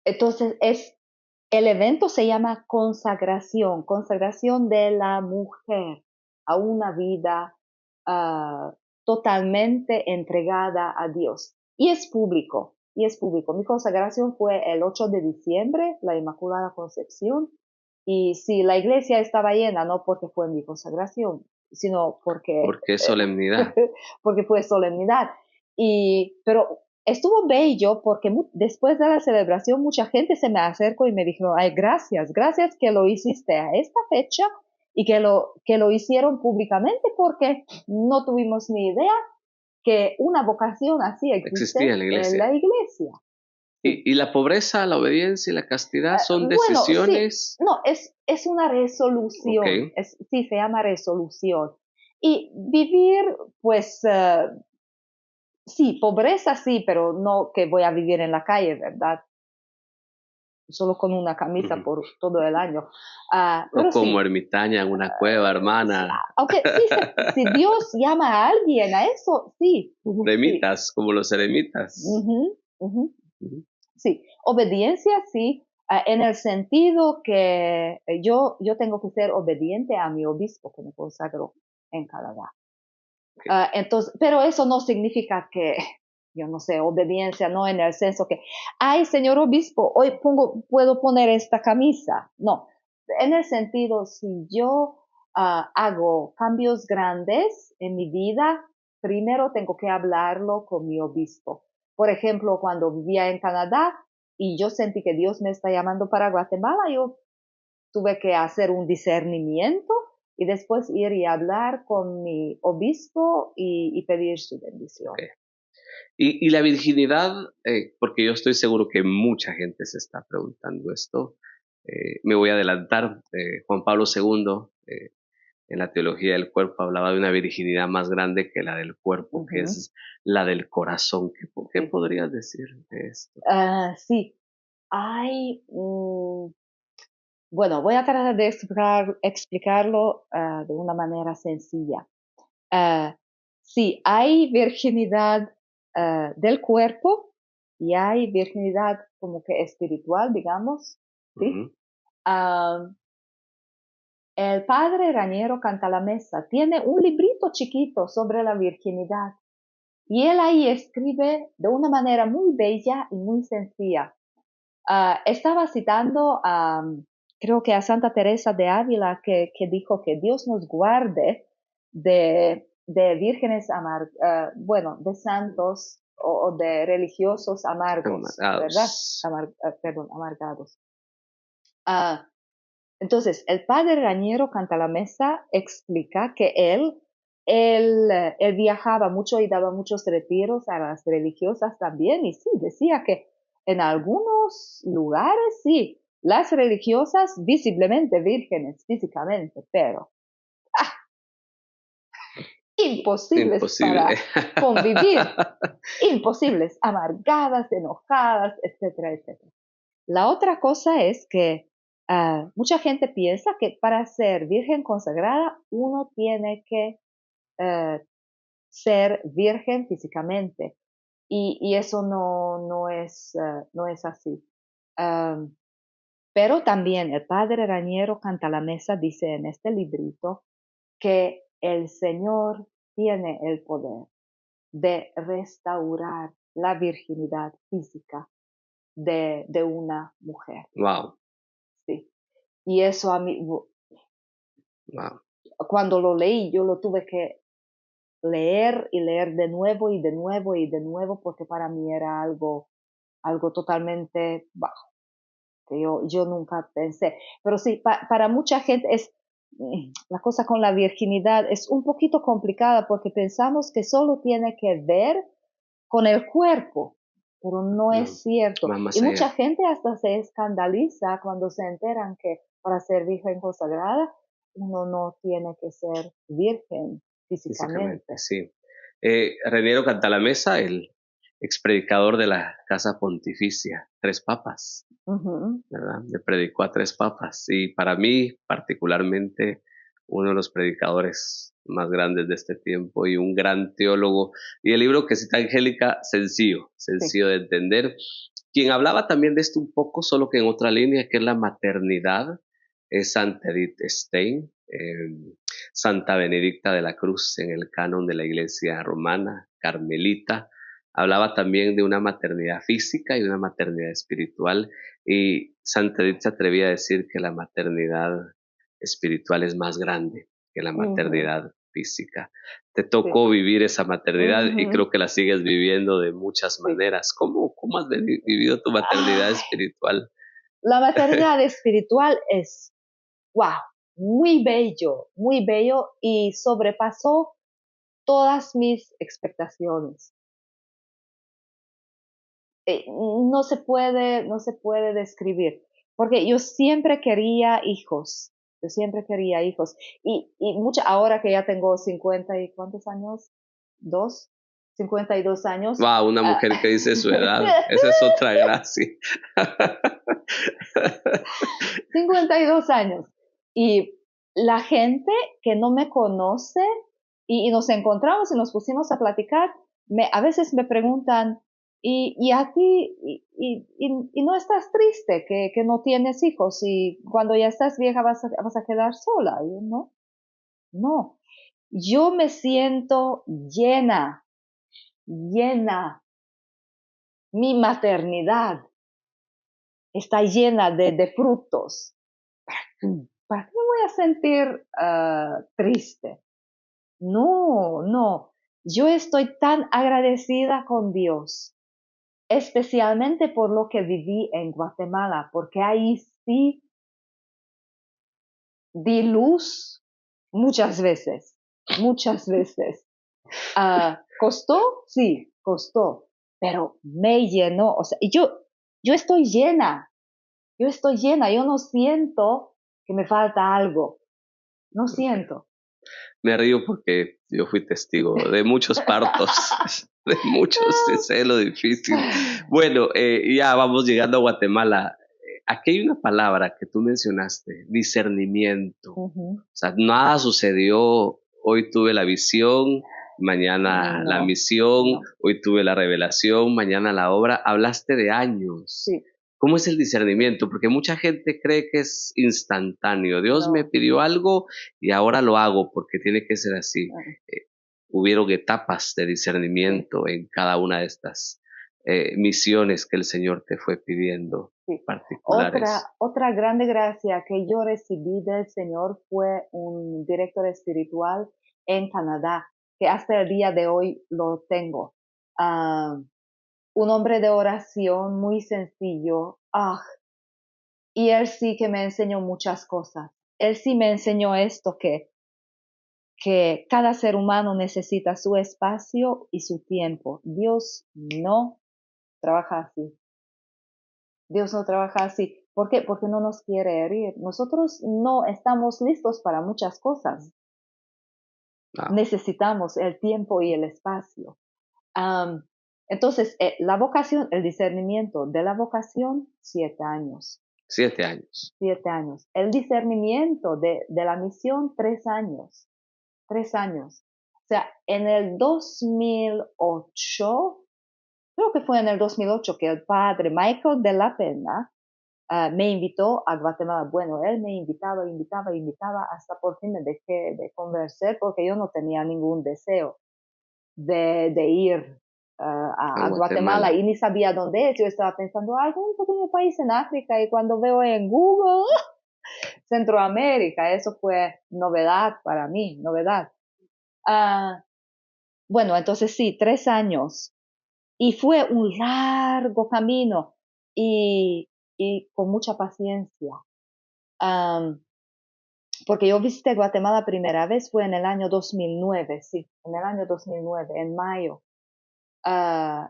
entonces, el evento se llama consagración de la mujer a una vida uh, totalmente entregada a Dios. Y es público, y es público. Mi consagración fue el 8 de diciembre, la Inmaculada Concepción, y si la iglesia estaba llena, no porque fue mi consagración, sino porque, Porque es solemnidad. porque fue solemnidad. Pero estuvo bello porque después de la celebración mucha gente se me acercó y me dijo, ay, gracias que lo hiciste a esta fecha y que lo hicieron públicamente porque no tuvimos ni idea que una vocación así Existía existe en la en iglesia. la iglesia. Sí. Y la pobreza, la obediencia y la castidad son Bueno, sí, decisiones. no, es una Ok, resolución, sí, se llama resolución. Y vivir, pues, sí, pobreza sí, pero no que voy a vivir en la calle, ¿verdad? Solo con una camisa ujú. por todo el año. O Pero como sí, ermitaña en una cueva, hermana. aunque sí, si Dios llama a alguien a eso, sí, sí. Eremitas, como los eremitas. Ujú, ujú. Ujú. Sí, obediencia sí, en el sentido que yo tengo que ser obediente a mi obispo que me consagró en Canadá. Ok. Entonces, pero eso no significa que, yo no sé, obediencia, no en el senso que, ay, señor obispo, hoy puedo poner esta camisa. No, en el sentido, si yo hago cambios grandes en mi vida, primero tengo que hablarlo con mi obispo. Por ejemplo, cuando vivía en Canadá y yo sentí que Dios me está llamando para Guatemala, yo tuve que hacer un discernimiento y después ir y hablar con mi obispo y pedir su bendición. Ok. Y la virginidad, porque yo estoy seguro que mucha gente se está preguntando esto, me voy a adelantar. Juan Pablo II, en la teología del cuerpo, hablaba de una virginidad más grande que la del cuerpo, que Ujú. es la del corazón. ¿Qué Sí. podrías decir de esto? Sí, hay, bueno, voy a tratar de explicarlo de una manera sencilla. Ah, sí, hay virginidad del cuerpo y hay virginidad como que espiritual, digamos, ¿sí? Ujú, Ah, el padre Raniero Cantalamessa tiene un librito chiquito sobre la virginidad y él ahí escribe de una manera muy bella y muy sencilla. Estaba citando creo que a Santa Teresa de Ávila, que dijo que Dios nos guarde de vírgenes bueno, de santos o de religiosos amargos, ¿verdad? amargados. Perdón, amargados. Ah, entonces, el padre Rañero Cantalamessa explica que él viajaba mucho y daba muchos retiros a las religiosas también, y sí, decía que en algunos lugares sí, las religiosas visiblemente vírgenes físicamente, pero imposibles Imposible. para convivir, imposibles, amargadas, enojadas, etcétera, etcétera. La otra cosa es que mucha gente piensa que para ser virgen consagrada uno tiene que eh, ser virgen físicamente y eso no es así. Am, pero también el padre Raniero Cantalamessa dice en este librito que el Señor tiene el poder de restaurar la virginidad física de una mujer. Wow, Sí. Y eso a mí, wow. cuando lo leí, yo lo tuve que leer y leer de nuevo y de nuevo y de nuevo, porque para mí era algo totalmente bajo, que yo nunca pensé. Pero sí, para mucha gente la cosa con la virginidad es un poquito complicada porque pensamos que solo tiene que ver con el cuerpo, pero no No, es cierto. va Y más mucha allá. gente hasta se escandaliza cuando se enteran que para ser virgen consagrada uno no tiene que ser virgen Físicamente, físicamente. sí. Reniero Cantalamessa, el expredicador de la Casa Pontificia, tres papas, Ujú, ¿verdad? Le predicó a tres papas y para mí, particularmente, uno de los predicadores más grandes de este tiempo y un gran teólogo. Y el libro que cita Angélica, sencillo, sí. sencillo de entender. Quien hablaba también de esto un poco, solo que en otra línea, que es la maternidad, es Santa Edith Stein, Santa Benedicta de la Cruz en el canon de la Iglesia Romana, Carmelita. Hablaba también de una maternidad física y una maternidad espiritual. Y Santa Edith se atrevía a decir que la maternidad espiritual es más grande que la Ujú, maternidad física. Te sí. tocó vivir esa maternidad y Ujú, creo que la sigues viviendo de muchas sí. maneras. ¿Cómo has vivido tu maternidad Ay, espiritual? la maternidad espiritual es, wow, muy bello y sobrepasó todas mis expectaciones. No se puede describir, porque yo siempre quería hijos, ahora que ya tengo 50 y ¿cuántos años? ¿Dos? 52 años. Wow, una ah, mujer que dice su edad, esa es otra gracia. 52 años. Y la gente que no me conoce y nos encontramos y nos pusimos a platicar, a veces me preguntan, ¿y a ti, y no estás triste que no tienes hijos y cuando ya estás vieja vas a quedar sola? Y yo, no, no. Yo me siento llena, llena. Mi maternidad está llena de frutos. ¿Para qué me voy a sentir triste? No, no. Yo estoy tan agradecida con Dios, especialmente por lo que viví en Guatemala, porque ahí sí di luz muchas veces, muchas veces. ¿Costó? Sí, costó, pero me llenó. O sea, y yo estoy llena, yo no siento que me falta algo, no siento. Me río porque yo fui testigo de muchos partos, de muchos, sé lo difícil. Bueno, ya vamos llegando a Guatemala. Aquí hay una palabra que tú mencionaste, discernimiento. O Ujú. sea, nada sucedió, hoy tuve la visión, mañana la No, misión, no, hoy tuve la revelación, mañana la obra. Hablaste de años. sí, ¿Cómo es el discernimiento? Porque mucha gente cree que es instantáneo. Dios me no. pidió algo y ahora lo hago porque tiene que ser así. Ah, Hubieron etapas de sí, discernimiento en cada una de estas misiones que el Señor te fue pidiendo sí. particulares. Otra grande gracia que yo recibí del Señor fue un director espiritual en Canadá, que hasta el día de hoy lo tengo. Ah, un hombre de oración muy sencillo. Y él sí que me enseñó muchas cosas. Él sí me enseñó esto que cada ser humano necesita su espacio y su tiempo. Dios no trabaja así. Dios no trabaja así. ¿Por qué? Porque no nos quiere herir. Nosotros no estamos listos para muchas cosas. Wow. Necesitamos el tiempo y el espacio. Am, entonces, la vocación, el discernimiento de la vocación, 7 años. 7 años. 7 años. El discernimiento de la misión, 3 años. 3 años. O sea, en el 2008, creo que fue en el 2008 que el padre Michael de la Pena me invitó a Guatemala. Bueno, él me invitaba, hasta por fin me dejé de convencer porque yo no tenía ningún deseo de ir A a Guatemala Guatemala. y ni sabía dónde es. Yo estaba pensando, algún pequeño país en África, y cuando veo en Google Centroamérica, eso fue novedad para mí, novedad. Ah, bueno, entonces sí, 3 años. Y fue un largo camino y con mucha paciencia. Am, porque yo visité Guatemala primera vez fue en el año 2009, sí, en el año 2009, en mayo.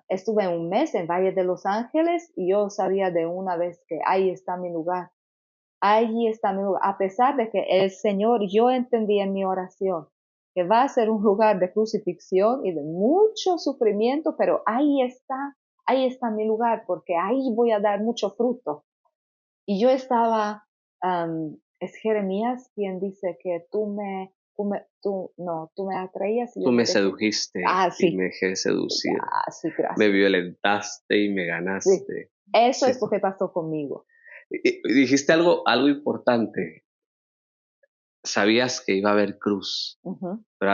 Estuve un mes en Valle de Los Ángeles y yo sabía de una vez que ahí está mi lugar. Allí está mi lugar. A pesar de que el Señor, yo entendí en mi oración que va a ser un lugar de crucifixión y de mucho sufrimiento, pero ahí está mi lugar, porque ahí voy a dar mucho fruto. Y yo estaba, es Jeremías quien dice que tú me atraías y Tú yo te me dejé. sedujiste y Sí, me dejé seducir. sí, Me gracias. violentaste y me Sí, ganaste. eso Sí. es lo que pasó conmigo. Y dijiste algo importante. Sabías que iba a haber cruz, Ujú, pero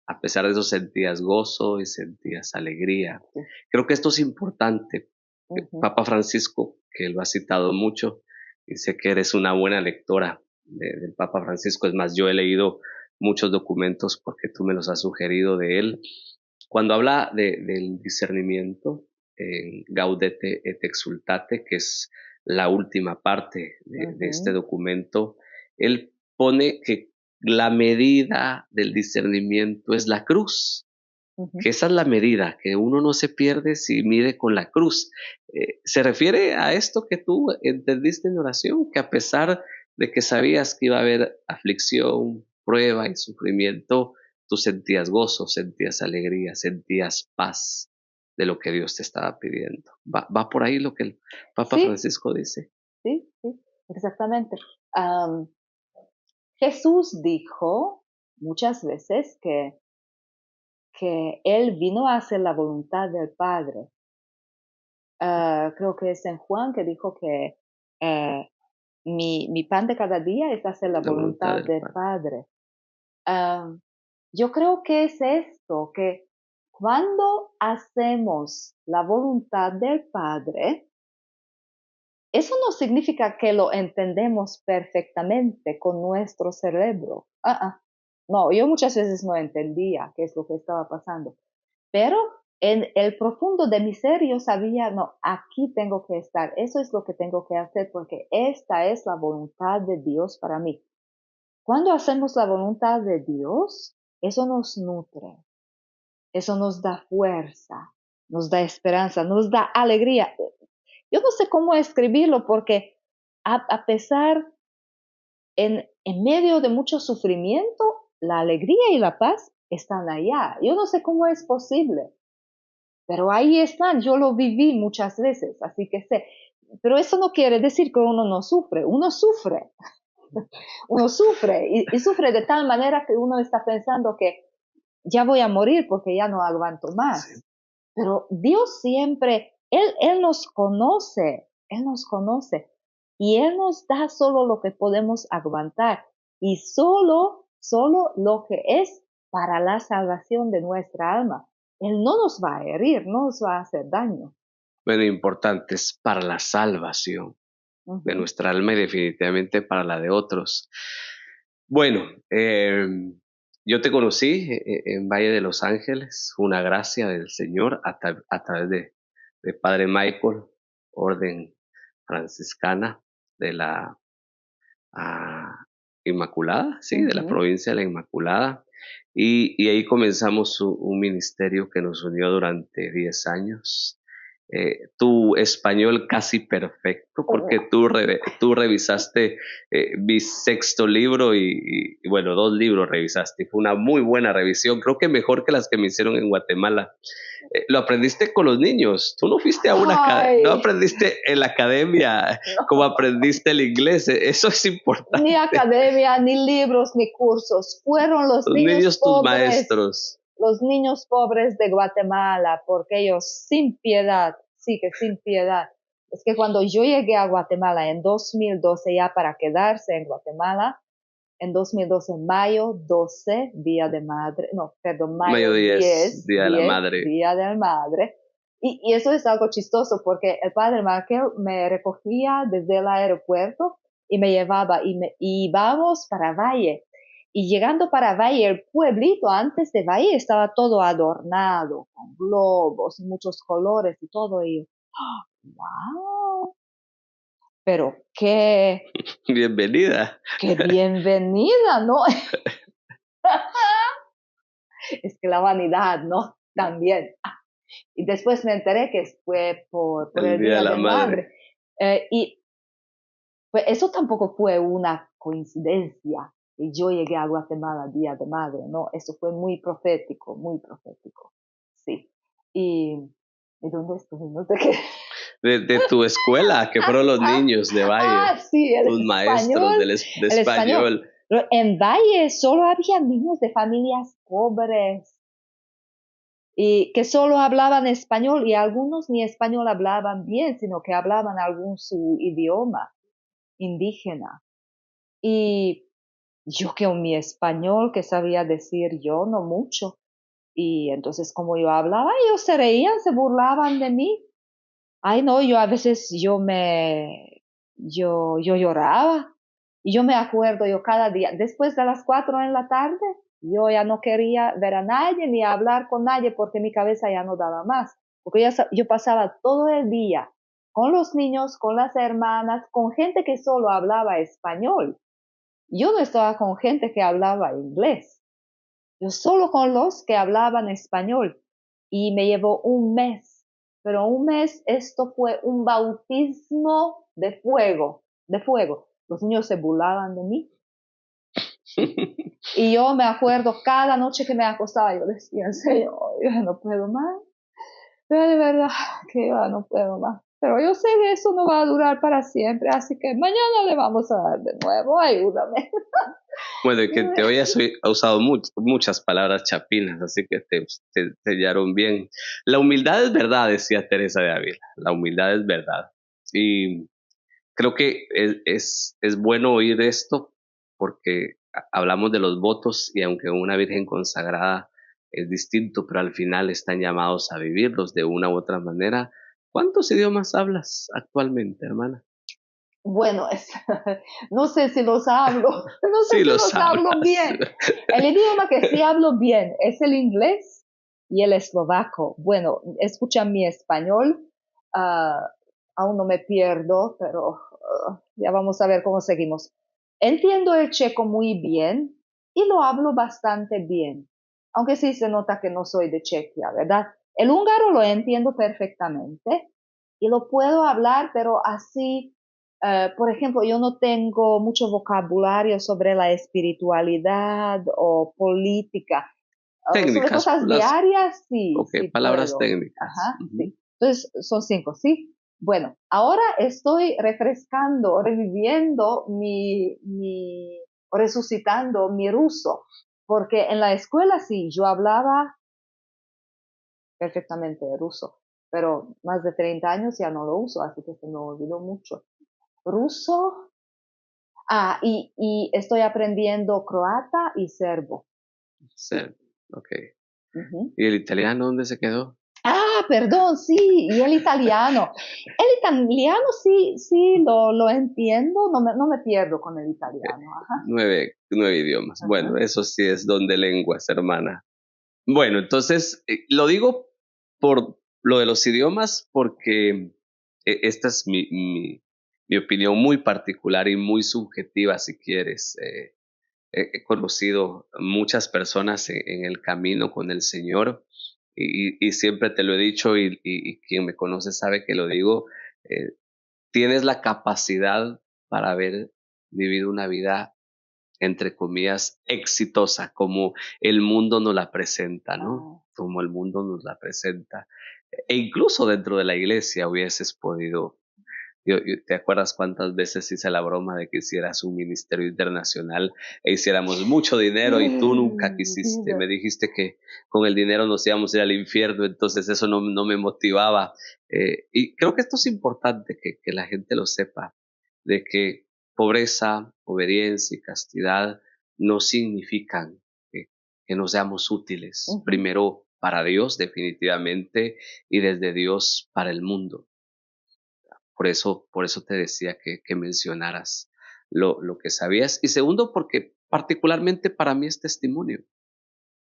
a pesar de eso sentías gozo y sentías alegría. sí, Creo que esto es importante. ujú, Papa Francisco, que lo ha citado mucho, dice que eres una buena lectora del Papa Francisco. Es más, yo he leído muchos documentos porque tú me los has sugerido de él. Cuando habla del discernimiento, Gaudete et Exultate, que es la última parte de este ujú, documento, él pone que la medida del discernimiento es la cruz, ujú. que esa es la medida, que uno no se pierde si mide con la cruz. ¿Se refiere a esto que tú entendiste en oración? Que a pesar de que sabías que iba a haber aflicción, prueba y sufrimiento, tú sentías gozo, sentías alegría, sentías paz de lo que Dios te estaba pidiendo. Va por ahí lo que el Papa Sí, Francisco dice. sí, sí, exactamente. Am, Jesús dijo muchas veces que Él vino a hacer la voluntad del Padre. Creo que es en Juan que dijo que eh, mi pan de cada día es hacer la La voluntad voluntad del del Padre. Padre. Am, yo creo que es esto, que cuando hacemos la voluntad del Padre, eso no significa que lo entendemos perfectamente con nuestro cerebro. No, yo muchas veces no entendía qué es lo que estaba pasando, pero en el profundo de mi ser yo sabía, no, aquí tengo que estar, eso es lo que tengo que hacer porque esta es la voluntad de Dios para mí. cuando hacemos la voluntad de Dios, eso nos nutre, eso nos da fuerza, nos da esperanza, nos da alegría. Yo no sé cómo escribirlo porque a pesar, en medio de mucho sufrimiento, la alegría y la paz están allá. Yo no sé cómo es posible, pero ahí están. Yo lo viví muchas veces, así que sé. Pero eso no quiere decir que uno no sufre. Uno sufre. Uno sufre y sufre de tal manera que uno está pensando que ya voy a morir porque ya no aguanto más. Sí. Pero Dios siempre, Él nos conoce y Él nos da solo lo que podemos aguantar y solo lo que es para la salvación de nuestra alma. Él no nos va a herir, no nos va a hacer daño. Bueno, importantes para la salvación de Ujú. nuestra alma y definitivamente para la de otros. Bueno, yo te conocí en Valle de Los Ángeles, una gracia del Señor a través de Padre Michael, orden franciscana de la Inmaculada, sí, de la Ujú. provincia de la Inmaculada. Y ahí comenzamos un ministerio que nos unió durante 10 años. Tu español casi perfecto, porque tú revisaste mi sexto libro y, bueno, 2 libros revisaste. Y fue una muy buena revisión, creo que mejor que las que me hicieron en Guatemala. Lo aprendiste con los niños. Tú no fuiste a no Ay, aprendiste en la academia como no. aprendiste el inglés. Eso es Ni importante. academia, ni libros, ni cursos. Fueron Los niños, tus maestros. los niños pobres de Guatemala, porque ellos sin piedad, sí que sin piedad. Es que cuando yo llegué a Guatemala en 2012, ya para quedarse en Guatemala, en 2012, mayo 12, Día de Madre, no, perdón, mayo Mayo 10, 10, Día de la 10, Madre. Día del Madre. Y eso es algo chistoso porque el padre Michael me recogía desde el aeropuerto y me llevaba y íbamos para Valle. Y llegando para Valle, el pueblito antes de Valle estaba todo adornado con globos, muchos colores y todo. Y wow, pero Bienvenida. qué bienvenida, ¿no? Es que la vanidad, ¿no? También. Y después me enteré que fue por El el Día de Día la de Madre. Madre. Y pues eso tampoco fue una coincidencia. Y yo llegué a Guatemala Día de Madre, ¿no? Eso fue muy profético, muy profético. Sí. ¿Y dónde estuve? No sé qué. De tu escuela, que fueron los niños de Valle, Sí, el tus maestros español, de el español. español. Pero en Valle solo había niños de familias pobres y que solo hablaban español y algunos ni español hablaban bien, sino que hablaban algún su idioma indígena. Y yo que mi español que sabía decir yo no mucho. Y entonces como yo hablaba, ellos se reían, se burlaban de mí. Ay, no, yo a veces yo lloraba. Y yo me acuerdo, yo cada día, después de las 4 en la tarde, yo ya no quería ver a nadie ni hablar con nadie porque mi cabeza ya no daba más. Porque yo pasaba todo el día con los niños, con las hermanas, con gente que solo hablaba español. Yo no estaba con gente que hablaba inglés. Yo solo con los que hablaban español. Y me llevó un mes. Pero un mes esto fue un bautismo de fuego, de fuego. Los niños se burlaban de mí. Y yo me acuerdo cada noche que me acostaba, yo decía, Señor, yo ya no puedo más. Yo de verdad que yo ya no puedo más. Pero yo sé que eso no va a durar para siempre, así que mañana le vamos a dar de nuevo, ayúdame. Bueno, y que te oyas ha usado muchas palabras chapinas, así que te sellaron bien. La humildad es verdad, decía Teresa de Ávila. La humildad es verdad. Y creo que es bueno oír esto porque hablamos de los votos y aunque una virgen consagrada es distinto, pero al final están llamados a vivirlos de una u otra manera. ¿Cuántos idiomas hablas actualmente, hermana? Bueno, no sé si los hablo, no sé Sí, si los los hablo hablas. bien. El idioma que sí hablo bien es el inglés y el eslovaco. Bueno, escucha mi español, ah, aún no me pierdo, pero ya vamos a ver cómo seguimos. Entiendo el checo muy bien y lo hablo bastante bien, aunque sí se nota que no soy de Chequia, ¿verdad? El húngaro lo entiendo perfectamente y lo puedo hablar, pero así, por ejemplo, yo no tengo mucho vocabulario sobre la espiritualidad o política. Sobre Técnicas, cosas diarias, sí, ok, sí palabras puedo. técnicas. Ajá, Ujú. sí. Entonces, son 5, ¿sí? Bueno, ahora estoy refrescando, reviviendo o resucitando mi ruso, porque en la escuela sí, yo hablaba perfectamente ruso, pero más de 30 años ya no lo uso, así que se me olvidó mucho. Ruso, y estoy aprendiendo croata y serbo. Sí, ok. Ujú. ¿Y el italiano dónde se quedó? Perdón, sí, y el italiano. El italiano sí, sí, lo entiendo, no me pierdo con el italiano. Ajá, Nueve idiomas. Bueno, ajá. eso sí es don de lenguas, hermana. Bueno, entonces, lo digo por lo de los idiomas porque esta es mi opinión muy particular y muy subjetiva, si quieres. He conocido muchas personas en el camino con el Señor y siempre te lo he dicho y quien me conoce sabe que lo digo. eh, Tienes la capacidad para haber vivido una vida, entre comillas, exitosa, como el mundo nos la presenta, ¿no? Ah, Como el mundo nos la presenta. E incluso dentro de la iglesia hubieses podido. ¿Te acuerdas cuántas veces hice la broma de que hicieras un ministerio internacional e hiciéramos mucho dinero y tú nunca sí, quisiste? Me dijiste que con el dinero nos íbamos a ir al infierno, entonces eso no me motivaba. Y creo que esto es importante que la gente lo sepa, de que pobreza, obediencia y castidad no significan que no seamos útiles, ujú, primero para Dios definitivamente y desde Dios para el mundo. Por eso te decía que mencionaras lo que sabías. Y segundo, porque particularmente para mí es testimonio,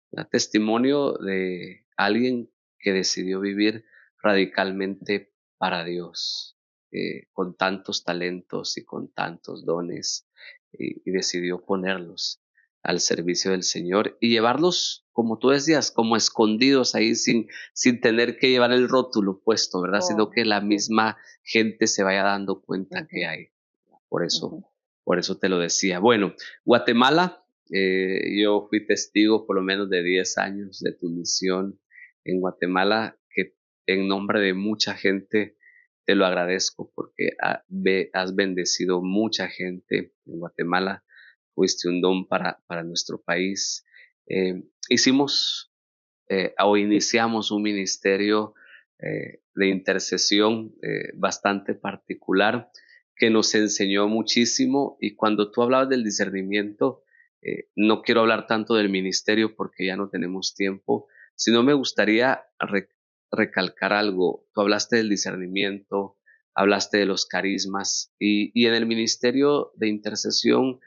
¿verdad? Testimonio de alguien que decidió vivir radicalmente para Dios, con tantos talentos y con tantos dones, y decidió ponerlos al servicio del Señor y llevarlos, como tú decías, como escondidos ahí sin tener que llevar el rótulo puesto, ¿verdad? Sino oh, que la sí, misma gente se vaya dando cuenta que ujú, hay. Por eso, ujú, por eso te lo decía. Bueno, Guatemala, yo fui testigo por lo menos de 10 años de tu misión en Guatemala, que en nombre de mucha gente te lo agradezco porque has bendecido mucha gente en Guatemala, fuiste un don para nuestro país. Hicimos o iniciamos un ministerio de intercesión bastante particular que nos enseñó muchísimo y cuando tú hablabas del discernimiento, no quiero hablar tanto del ministerio porque ya no tenemos tiempo, sino me gustaría recalcar algo. Tú hablaste del discernimiento, hablaste de los carismas y en el ministerio de intercesión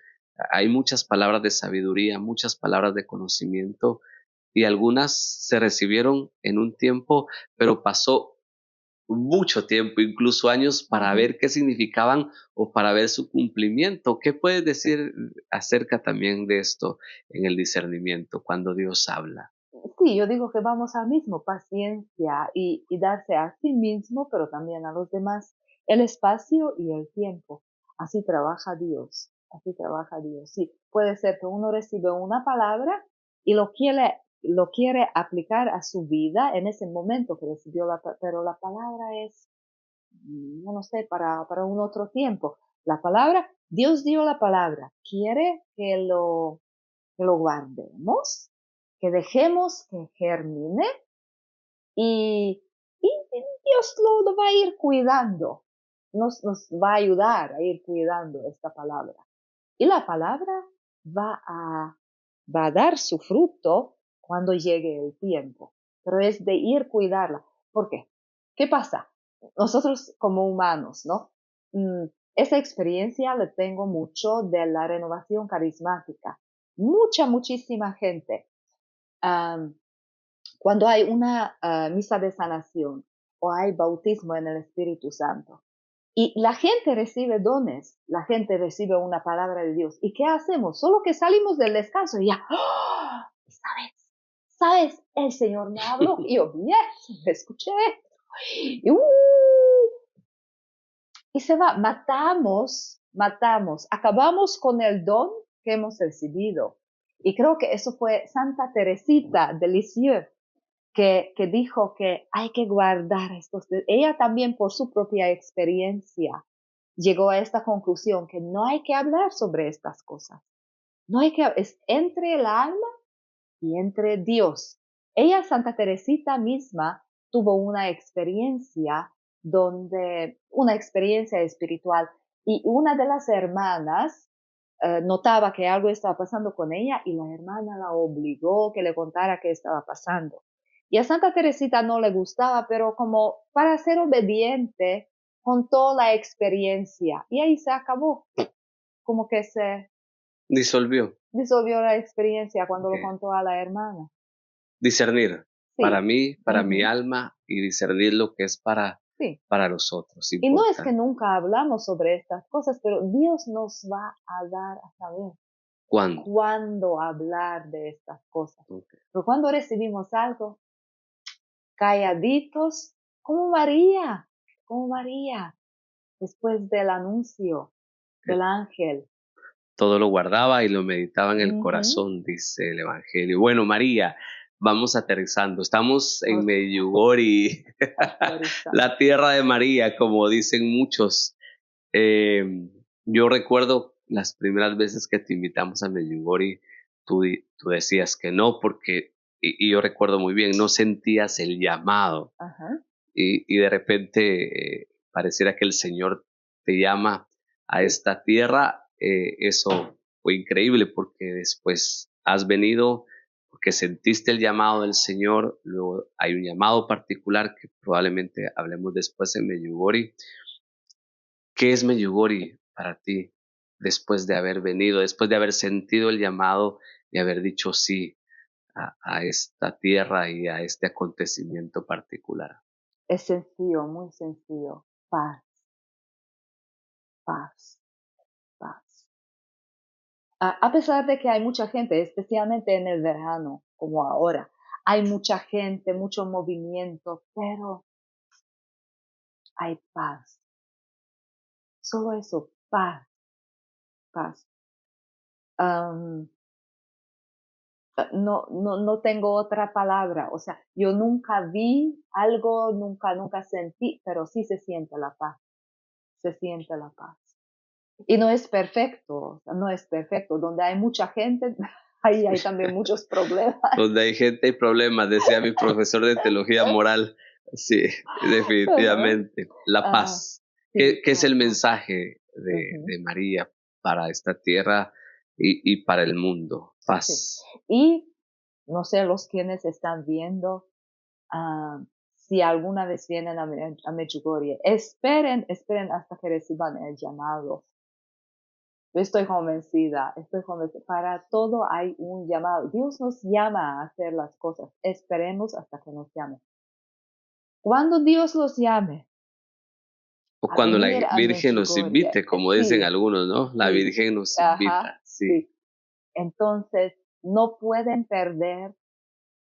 hay muchas palabras de sabiduría, muchas palabras de conocimiento y algunas se recibieron en un tiempo, pero pasó mucho tiempo, incluso años, para ujú. ver qué significaban o para ver su cumplimiento. ¿Qué puedes decir acerca también de esto en el discernimiento cuando Dios habla? Sí, yo digo que vamos al mismo, paciencia y darse a sí mismo, pero también a los demás, el espacio y el tiempo. Así trabaja Dios, así trabaja Dios. Sí, puede ser que uno recibe una palabra y lo quiere aplicar a su vida en ese momento que recibió pero la palabra es, no sé, para un otro tiempo. La palabra, Dios dio la palabra, quiere que lo guardemos, que dejemos que germine y Dios lo va a ir cuidando, nos va a ayudar a ir cuidando esta palabra. Y la palabra va a, va a dar su fruto cuando llegue el tiempo, pero es de ir cuidarla. ¿Por qué? ¿Qué pasa? Nosotros como humanos, ¿no? Esa experiencia le tengo mucho de la renovación carismática. Muchísima gente. am, Cuando hay una misa de sanación o hay bautismo en el Espíritu Santo, Y la gente recibe dones, la gente recibe una palabra de Dios. ¿Y qué hacemos? Solo que salimos del descanso y ya, ¡oh! ¿Sabes? El Señor me habló. Y yo, yes, escuché. Y, y se va, matamos, acabamos con el don que hemos recibido. Y creo que eso fue Santa Teresita de Lisieux, que dijo que hay que guardar estos. Ella también por su propia experiencia llegó a esta conclusión que no hay que hablar sobre estas cosas. No hay que, es entre el alma y entre Dios. Ella, Santa Teresita misma, tuvo una experiencia una experiencia espiritual, y una de las hermanas notaba que algo estaba pasando con ella y la hermana la obligó que le contara qué estaba pasando. Y a Santa Teresita no le gustaba, pero como para ser obediente, contó la experiencia y ahí se acabó. Como que se Disolvió. disolvió la experiencia cuando lo Okay. contó a la hermana. Discernir para Sí. mí, para mi Ujú. alma, y discernir lo que es Sí. para los otros, Y no es que importante. nunca hablamos sobre estas cosas, pero Dios nos va a dar a saber ¿Cuándo? cuándo hablar de estas cosas. Okay. Pero cuando recibimos algo, calladitos, como María, después del anuncio Que del ángel. todo lo guardaba y lo meditaba en el Ujú. corazón, dice el Evangelio. Bueno, María, vamos aterrizando. Estamos en Ok, Medjugorje, aterrizando. la tierra de María, como dicen muchos. Yo recuerdo las primeras veces que te invitamos a Medjugorje, tú decías que no, porque, y yo recuerdo muy bien, no sentías el llamado. Ajá, Y de repente pareciera que el Señor te llama a sí. esta tierra. Eso fue increíble porque después has venido porque sentiste el llamado del Señor. Luego hay un llamado particular que probablemente hablemos después en Medjugorje. ¿Qué es Medjugorje para ti después de haber venido, después de haber sentido el llamado y haber dicho sí a esta tierra y a este acontecimiento particular? Es sencillo, muy sencillo. Paz, paz, paz. A pesar de que hay mucha gente, especialmente en el verano, como ahora, hay mucha gente, mucho movimiento, pero hay paz. Solo eso, paz, paz. Am, no tengo otra palabra. O sea, yo nunca vi algo, nunca sentí, pero sí se siente la paz, se siente la paz. Y no es perfecto, o sea, no es perfecto. Donde hay mucha gente, ahí hay también muchos problemas. Donde hay gente y problemas, decía mi profesor de teología moral. Sí, Ajá. definitivamente. La Ah, paz. ¿Qué, sí, qué es la el paz. mensaje Ujú, de María para esta tierra y para el mundo? sí. Paz. Y no sé los quienes están viendo, ah, si alguna vez vienen a Medjugorje, esperen hasta que reciban el llamado. Yo estoy convencida. Para todo hay un llamado. Dios nos llama a hacer las cosas. Esperemos hasta que nos llame. Cuando Dios los llame O a cuando la venir a Virgen nos Medjugorje, invite, como dicen sí, algunos, ¿no? La sí, Virgen nos ajá, invita, sí. sí. Entonces, no pueden perder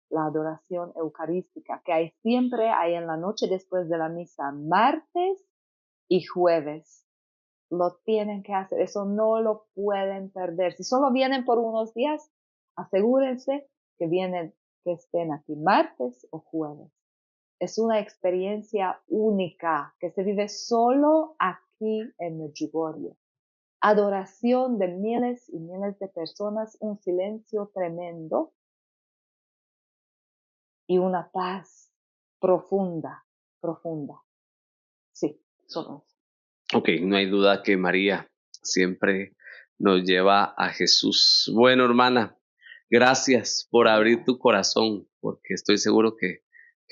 la adoración eucarística que hay siempre, hay en la noche después de la misa, martes y jueves. Lo tienen que hacer, eso no lo pueden perder. Si solo vienen por unos días, asegúrense que que estén aquí martes o jueves. Es una experiencia única que se vive solo aquí en Medjugorje. Adoración de miles y miles de personas, un silencio tremendo y una paz profunda, profunda. Sí, solo eso. Ok, no hay duda que María siempre nos lleva a Jesús. Bueno, hermana, gracias por abrir tu corazón, porque estoy seguro que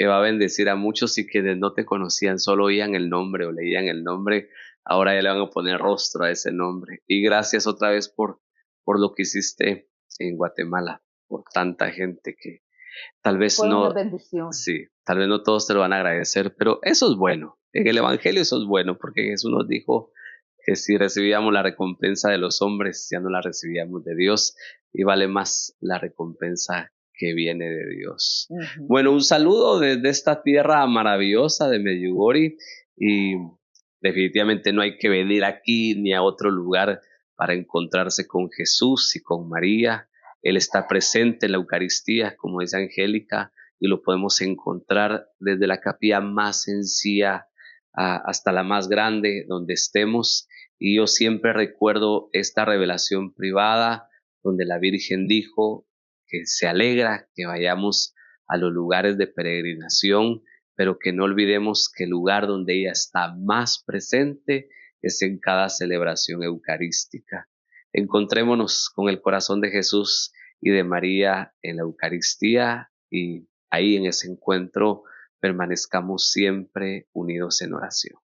va a bendecir a muchos y quienes no te conocían, solo oían el nombre o leían el nombre, ahora ya le van a poner rostro a ese nombre. Y gracias otra vez por lo que hiciste en Guatemala, por tanta gente que tal vez Fue una no, bendición. sí, tal vez no todos te lo van a agradecer, pero eso es bueno. En el Evangelio eso es bueno, porque Jesús nos dijo que si recibíamos la recompensa de los hombres, ya no la recibíamos de Dios, y vale más la recompensa que viene de Dios. Ujú. Bueno, un saludo desde esta tierra maravillosa de Medjugorje, y definitivamente no hay que venir aquí ni a otro lugar para encontrarse con Jesús y con María. Él está presente en la Eucaristía, como dice Angélica, y lo podemos encontrar desde la capilla más sencilla hasta la más grande donde estemos. Y yo siempre recuerdo esta revelación privada donde la Virgen dijo que se alegra que vayamos a los lugares de peregrinación, pero que no olvidemos que el lugar donde ella está más presente es en cada celebración eucarística. Encontrémonos con el corazón de Jesús y de María en la Eucaristía, y ahí en ese encuentro permanezcamos siempre unidos en oración.